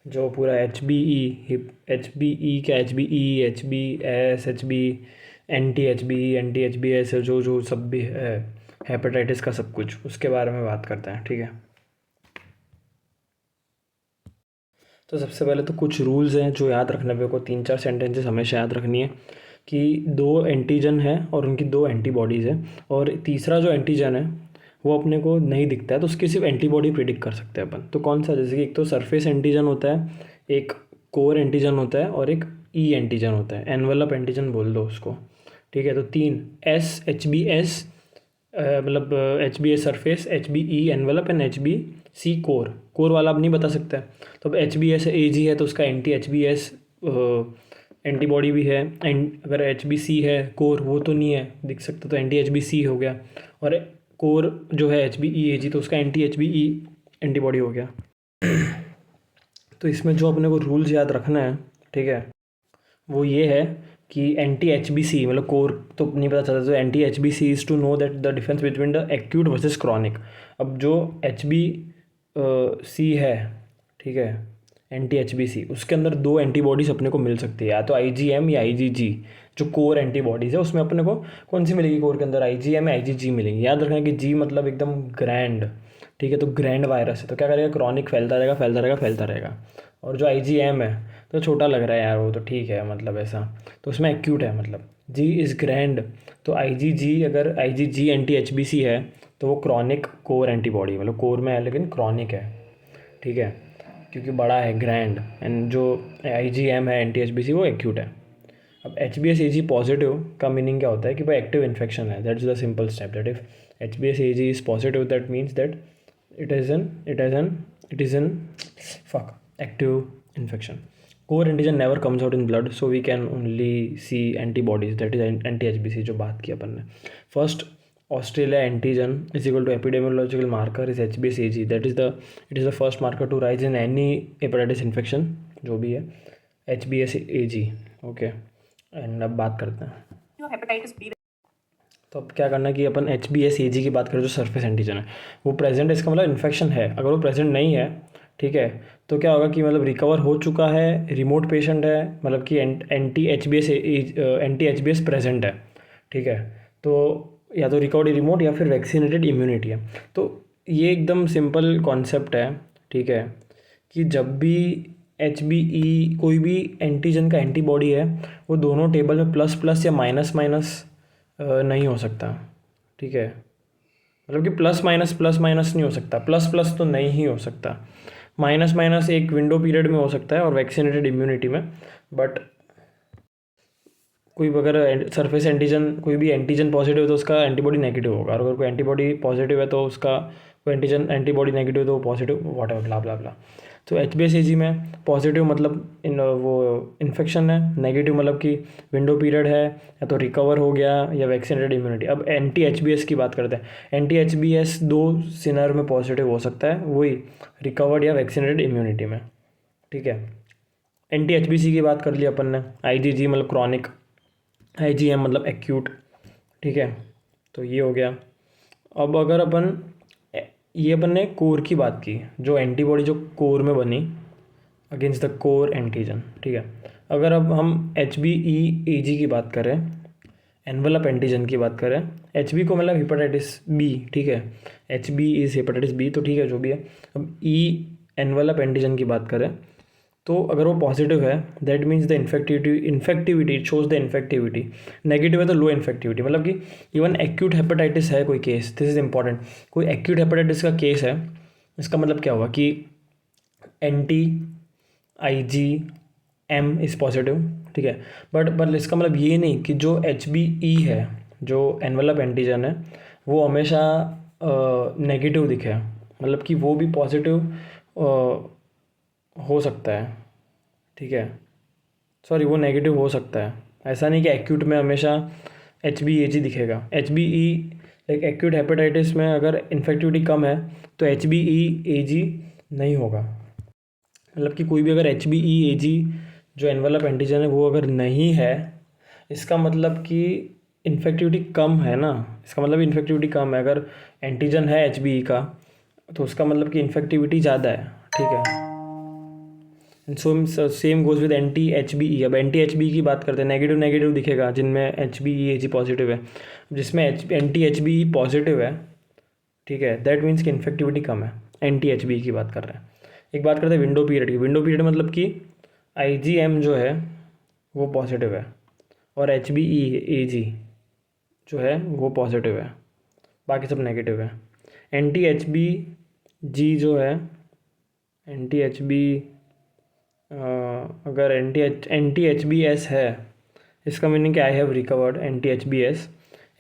जो पूरा HBE क्या HBE, HBS, anti H B S जो सब भी है हेपेटाइटिस का सब कुछ, उसके बारे में बात करते हैं, ठीक है। तो सबसे पहले तो कुछ रूल्स हैं जो याद रखने पे को 3-4 सेंटेंसेस हमेशा याद रखनी है कि 2 एंटीजन है और उनकी 2 एंटीबॉडीज़ है, और तीसरा जो एंटीजन है वो अपने को नहीं दिखता है तो उसकी सिर्फ एंटीबॉडी प्रिडिक्ट कर सकते हैं अपन। तो कौन सा, जैसे कि एक तो सरफेस एंटीजन होता है, एक कोर एंटीजन होता है और एक एंटीजन होता है, एनवेलप एंटीजन बोल दो उसको, ठीक है। तो 3 HBS मतलब HBS surface, HBE envelope and HBC core वाला अब नहीं बता सकता है। तो अब HBS AG है तो उसका HBS एंटीबॉडी भी है, एंड अगर HBC है कोर वो तो नहीं है दिख सकता, तो HBC हो गया, और कोर जो है HBE AG तो उसका HBE एंटीबॉडी हो गया। तो इसमें जो अपने को रूल्स याद रखना है, ठीक है, वो ये है कि HBC मतलब कोर तो नहीं पता चलता, तो HBC is to know that the difference between the acute versus chronic. अब जो HBC है, ठीक है, HBC उसके अंदर 2 एंटीबॉडीज़ अपने को मिल सकती है, या तो IgM या IgG। जो कोर एंटीबॉडीज़ है उसमें अपने को कौन सी मिलेगी, कोर के अंदर IgM या IgG मिलेंगी। याद रखना कि G मतलब एकदम ग्रैंड, ठीक है, तो ग्रैंड वायरस है तो क्या करेगा, क्रॉनिक फैलता रहेगा फैलता रहेगा फैलता रहेगा। और जो IgM है तो छोटा लग रहा है यार वो तो ठीक है, मतलब ऐसा, तो उसमें एक्यूट है, मतलब G इज़ ग्रैंड। तो IgG अगर IgG HBC है तो वो क्रॉनिक कोर एंटीबॉडी, मतलब कोर में है लेकिन क्रॉनिक है, ठीक है, क्योंकि बड़ा है ग्रैंड। एंड जो IgM है HBC वो एक्यूट है। अब HBS AG पॉजिटिव का मीनिंग क्या होता है कि भाई एक्टिव इन्फेक्शन है, that is the simple step, that if HBS AG is positive that means that it is an active infection. Core antigen never comes out in blood, so we can only see antibodies, that is anti-HBC जो बात की अपन ने। First Australia antigen is equal to epidemiological marker is HBS AG, it is the first marker to rise in any hepatitis infection जो भी है HBS AG, okay. And अब बात करते हैं हेपेटाइटिस बी। तो अब क्या करना है कि अपन HBS AG की बात करें जो सरफेस एंटीजन है वो प्रेजेंट है, इसका मतलब इन्फेक्शन है। अगर वो प्रेजेंट नहीं है, ठीक है, तो क्या होगा कि मतलब रिकवर हो चुका है, रिमोट पेशेंट है, मतलब कि एंटी HBS प्रेजेंट है, ठीक है, तो या तो रिकवर्ड रिमोट या फिर वैक्सीनेटेड इम्यूनिटी है। तो ये एकदम सिंपल कॉन्सेप्ट है, ठीक है, कि जब भी HBE कोई भी एंटीजन का एंटीबॉडी है वो दोनों टेबल में प्लस प्लस या माइनस माइनस नहीं हो सकता, ठीक है, मतलब कि प्लस माइनस नहीं हो सकता, प्लस प्लस तो नहीं ही हो सकता, माइनस माइनस एक विंडो पीरियड में हो सकता है और वैक्सीनेटेड इम्यूनिटी में। बट कोई अगर सरफेस एंटीजन कोई भी एंटीजन पॉजिटिव है तो उसका एंटीबॉडी नेगेटिव होगा, और अगर कोई एंटीबॉडी पॉजिटिव है तो उसका कोई एंटीबॉडी नेगेटिव तो पॉजिटिव वॉट एवर ब्ला ब्ला ब्ला। तो HBS AG में पॉजिटिव मतलब वो इन्फेक्शन है, नेगेटिव मतलब कि विंडो पीरियड है या तो रिकवर हो गया या वैक्सीनेटेड इम्यूनिटी। अब HBS की बात करते हैं। HBS 2 सिनारियो में पॉजिटिव हो सकता है, वही रिकवर्ड या वैक्सीनेटेड इम्यूनिटी में, ठीक है। HBC की बात कर ली अपन ने, IgG मतलब क्रॉनिक, IgM मतलब एक्यूट, ठीक है, तो ये हो गया। अब अगर अपन ने कोर की बात की, जो एंटीबॉडी जो कोर में बनी अगेंस्ट द कोर एंटीजन, ठीक है। अगर अब हम HBE AG की बात करें, एनवेलप एंटीजन की बात करें, HB को मतलब हेपेटाइटिस बी, ठीक है, HB इज़ हेपेटाइटिस बी, तो ठीक है जो भी है। अब E एनवेलप एंटीजन की बात करें तो अगर वो पॉजिटिव है that means the infectivity it shows the infectivity. Negative है तो लो इन्फेक्टिविटी, मतलब कि इवन एक्यूट हेपेटाइटिस है कोई केस, दिस इज इंपॉर्टेंट, कोई एक्यूट हेपेटाइटिस का केस है, इसका मतलब क्या हुआ कि IgM इज़ पॉजिटिव, ठीक है। बट इसका मतलब ये नहीं कि जो HBE है, जो एनवेलप एंटीजन है, वो हमेशा नेगेटिव दिखे, मतलब कि वो भी पॉजिटिव हो सकता है, ठीक है। सॉरी, वो नेगेटिव हो सकता है, ऐसा नहीं कि एक्यूट में हमेशा HBEAG दिखेगा। HBE लाइक एक्यूट हेपेटाइटिस में अगर इन्फेक्टिविटी कम है तो HBEAG नहीं होगा, मतलब कि कोई भी अगर HBEAG जो एनवेलप एंटीजन है वो अगर नहीं है, इसका मतलब कि इन्फेक्टिविटी कम है ना, इसका मतलब इन्फेक्टिविटी कम है। अगर एंटीजन है HBE का तो उसका मतलब कि इन्फेक्टिविटी ज़्यादा है, ठीक है। So same goes with anti-HBE। अब anti-HBE की बात करते हैं, नेगेटिव नेगेटिव दिखेगा जिनमें HBEAG पॉजिटिव है, जिसमें anti-HBE पॉजिटिव है, ठीक है, दैट मीन्स कि इन्फेक्टिविटी कम है। anti-HBE की बात कर रहे हैं। एक बात करते हैं विंडो पीरियड की। विंडो पीरियड मतलब कि IgM जो है वो पॉजिटिव है और HBEAG जो है वो पॉजिटिव है, बाकी सब नेगेटिव है। anti-HBG जो है, anti-HB अगर anti-HBS है, इसका मीनिंग कि I have recovered anti-HBS।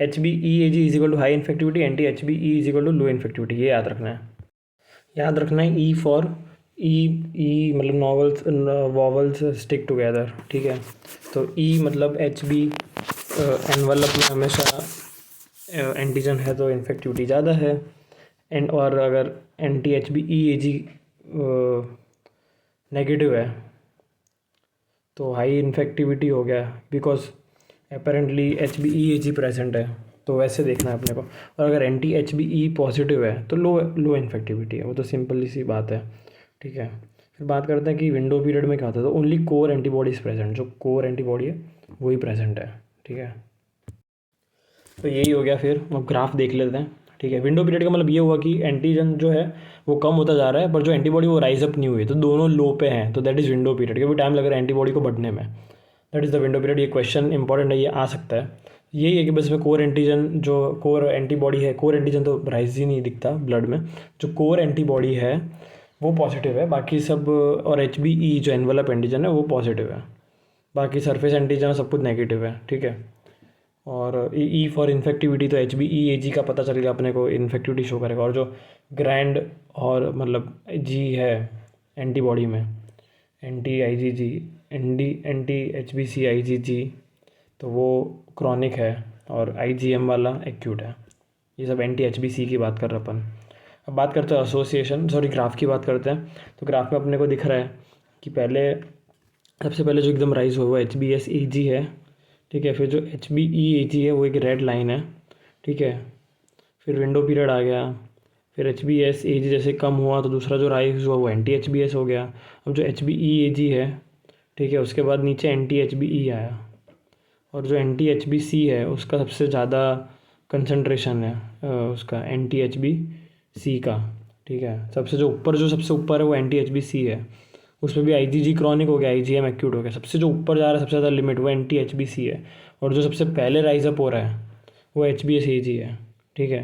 HBEAG is equal to high infectivity, anti-HBE is equal to low infectivity, ये याद रखना है। याद रखना है ई फॉर ई मतलब नॉवल्स वॉवल्स स्टिक टुगेदर, ठीक है। तो ई मतलब HB एनवलप में हमेशा एंटीजन है तो इन्फेक्टिविटी ज़्यादा है, एंड और अगर anti-HBEAG नेगेटिव है तो हाई इन्फेक्टिविटी हो गया, बिकॉज अपेरेंटली HBEAG प्रेजेंट है, तो वैसे देखना है अपने को। और अगर anti-HBE पॉजिटिव है तो लो इन्फेक्टिविटी है, वो तो सिंपल सी बात है, ठीक है। फिर बात करते हैं कि विंडो पीरियड में क्या होता है, तो ओनली कोर एंटीबॉडीज़ प्रेजेंट, जो कोर एंटीबॉडी है वही प्रेजेंट है, ठीक है। तो यही हो गया। फिर अब ग्राफ देख लेते हैं, ठीक है। विंडो पीरियड का मतलब ये हुआ कि एंटीजन जो है वो कम होता जा रहा है, पर जो एंटीबॉडी वो राइज अप नहीं हुई, तो दोनों लो पे हैं, तो दैट इज़ विंडो पीरियड, क्योंकि टाइम लग रहा है एंटीबॉडी को बढ़ने में, that is the window period. ये क्वेश्चन इंपॉर्टेंट है, ये आ सकता है। यही है कि बस में कोर एंटीजन जो कोर एंटीबॉडी है, कोर एंटीजन तो राइज ही नहीं दिखता ब्लड में, जो कोर एंटीबॉडी है वो पॉजिटिव है, बाकी सब, और HBE जो एनवेलप एंटीजन है वो पॉजिटिव है, बाकी सरफेस एंटीजन सब कुछ नेगेटिव है, ठीक है। और ई फॉर इन्फेक्टिविटी, तो HBEAG का पता चल गया अपने को, इन्फेक्टिविटी शो करेगा। और जो ग्रैंड और मतलब G है एंटीबॉडी में, anti-IgG, anti-HBC-IgG, तो वो क्रॉनिक है, और IgM वाला एक्यूट है। ये सब anti-HBC की बात कर रहे अपन। अब बात करते हैं एसोसिएशन, सॉरी ग्राफ की बात करते हैं। तो ग्राफ में अपने को दिख रहा है कि पहले सबसे पहले जो एकदम राइज हुआ HBsAg है, ठीक है। फिर जो HBEAG है वो एक रेड लाइन है, ठीक है। फिर विंडो पीरियड आ गया, फिर HBsAg जैसे कम हुआ तो दूसरा जो राइज हुआ वो anti-HBS हो गया। अब जो HBEAG है, ठीक है, उसके बाद नीचे anti-HBE आया, और जो anti-HBC है उसका सबसे ज़्यादा कंसंट्रेशन है उसका anti-HBC का, ठीक है। सबसे ऊपर है वो anti-HBC है, उसमें भी IgG क्रॉनिक हो गया, IgM एक्यूट हो गया। सबसे जो ऊपर जा रहा है सबसे ज़्यादा लिमिट वो anti-HBC है, और जो सबसे पहले राइज अप हो रहा है वो HBsAg है, ठीक है,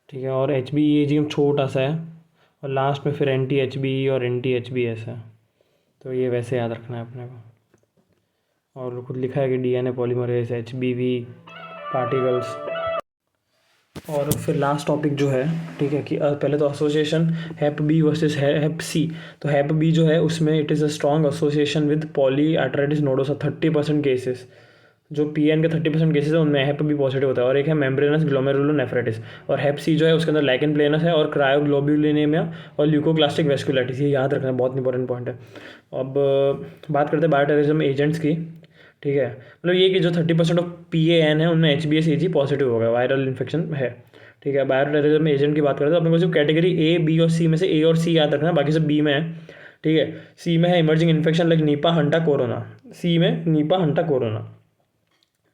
ठीक है। और HBeAg छोटा सा है, और लास्ट में फिर anti-HBE और anti-HBS है। तो ये वैसे याद रखना है अपने को। और खुद लिखा है कि DNA पॉलीमरेज, HBV पार्टिकल्स। और फिर लास्ट टॉपिक जो है, ठीक है, कि पहले तो association hep B versus hep C. तो हेप बी जो है उसमें it is a strong association with polyarteritis nodosa 30% cases, जो PN के 30% केसेस है उनमें हेप बी पॉजिटिव होता है। और एक है मेम्ब्रेनस ग्लोमेरुलोनेफ्राइटिस। और हेप सी जो है उसके अंदर लाइकेन प्लेनस है, और क्रायोग्लोब्यूलिनेमिया और ल्यूकोक्लास्टिक वेस्कुलाइटिस, ये याद रखना बहुत इंपॉर्टेंट पॉइंट है। अब बात करते हैं बायोटेररिज्म एजेंट्स की, ठीक है। मतलब ये कि जो 30% ऑफ PAN है उनमें HBsAg पॉजिटिव होगा, वायरल इन्फेक्शन है, ठीक है। बायोटेररिज्म एजेंट की बात करते हैं तो अपने को सिर्फ कैटेगरी A, B और C में से A और C याद रखना है, बाकी सब B में है, ठीक है। C में है emerging infection like Nipah hanta corona, C में नीपा हंटा कोरोना,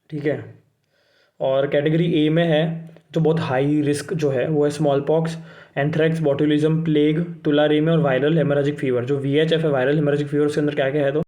ठीक है। और कैटेगरी A में है जो बहुत हाई रिस्क जो है वो है smallpox, anthrax, botulism, plague, tularemia और वायरल हेमोरेजिक फीवर। जो VHF है वायरल हेमोरेजिक फीवर, उसके अंदर क्या क्या है तो